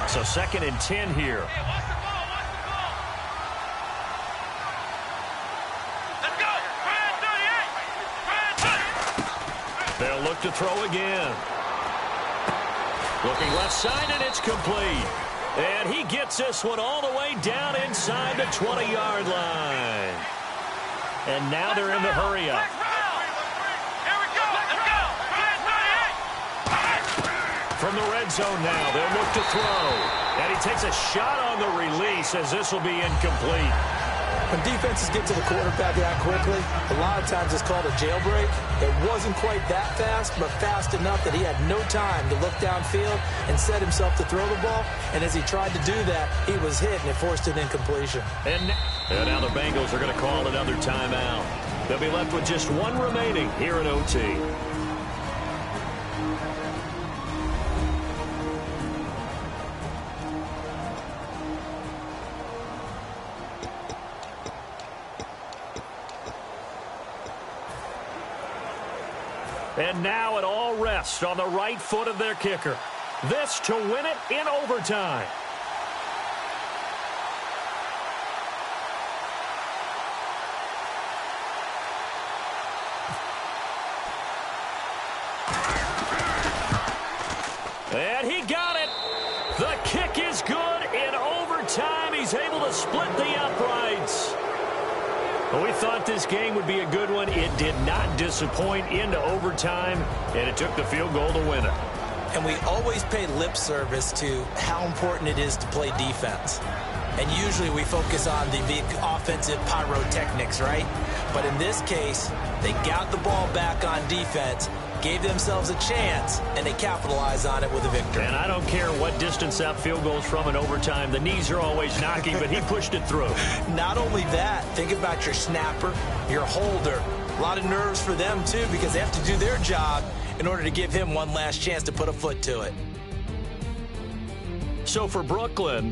So 2nd and 10 here. They'll look to throw again. Looking left side, and it's complete. And he gets this one all the way down inside the 20-yard line. And now they're in the hurry-up. From the red zone now, they'll look to throw. And he takes a shot on the release as this will be incomplete. When defenses get to the quarterback that quickly, a lot of times it's called a jailbreak. It wasn't quite that fast, but fast enough that he had no time to look downfield and set himself to throw the ball. And as he tried to do that, he was hit, and it forced an incompletion. And now the Bengals are going to call another timeout. They'll be left with just one remaining here at OT. And now it all rests on the right foot of their kicker. This to win it in overtime. And he got it. The kick is good in overtime. He's able to split the uprights. Well, we thought this game would be a good one. It did not disappoint into overtime, and it took the field goal to win it. And we always pay lip service to how important it is to play defense. And usually we focus on the big offensive pyrotechnics, right? But in this case, they got the ball back on defense, gave themselves a chance, and they capitalized on it with a victory. And I don't care what distance that field goes from in overtime. The knees are always knocking, but he pushed it through. Not only that, think about your snapper, your holder. A lot of nerves for them, too, because they have to do their job in order to give him one last chance to put a foot to it. So for Brooklyn,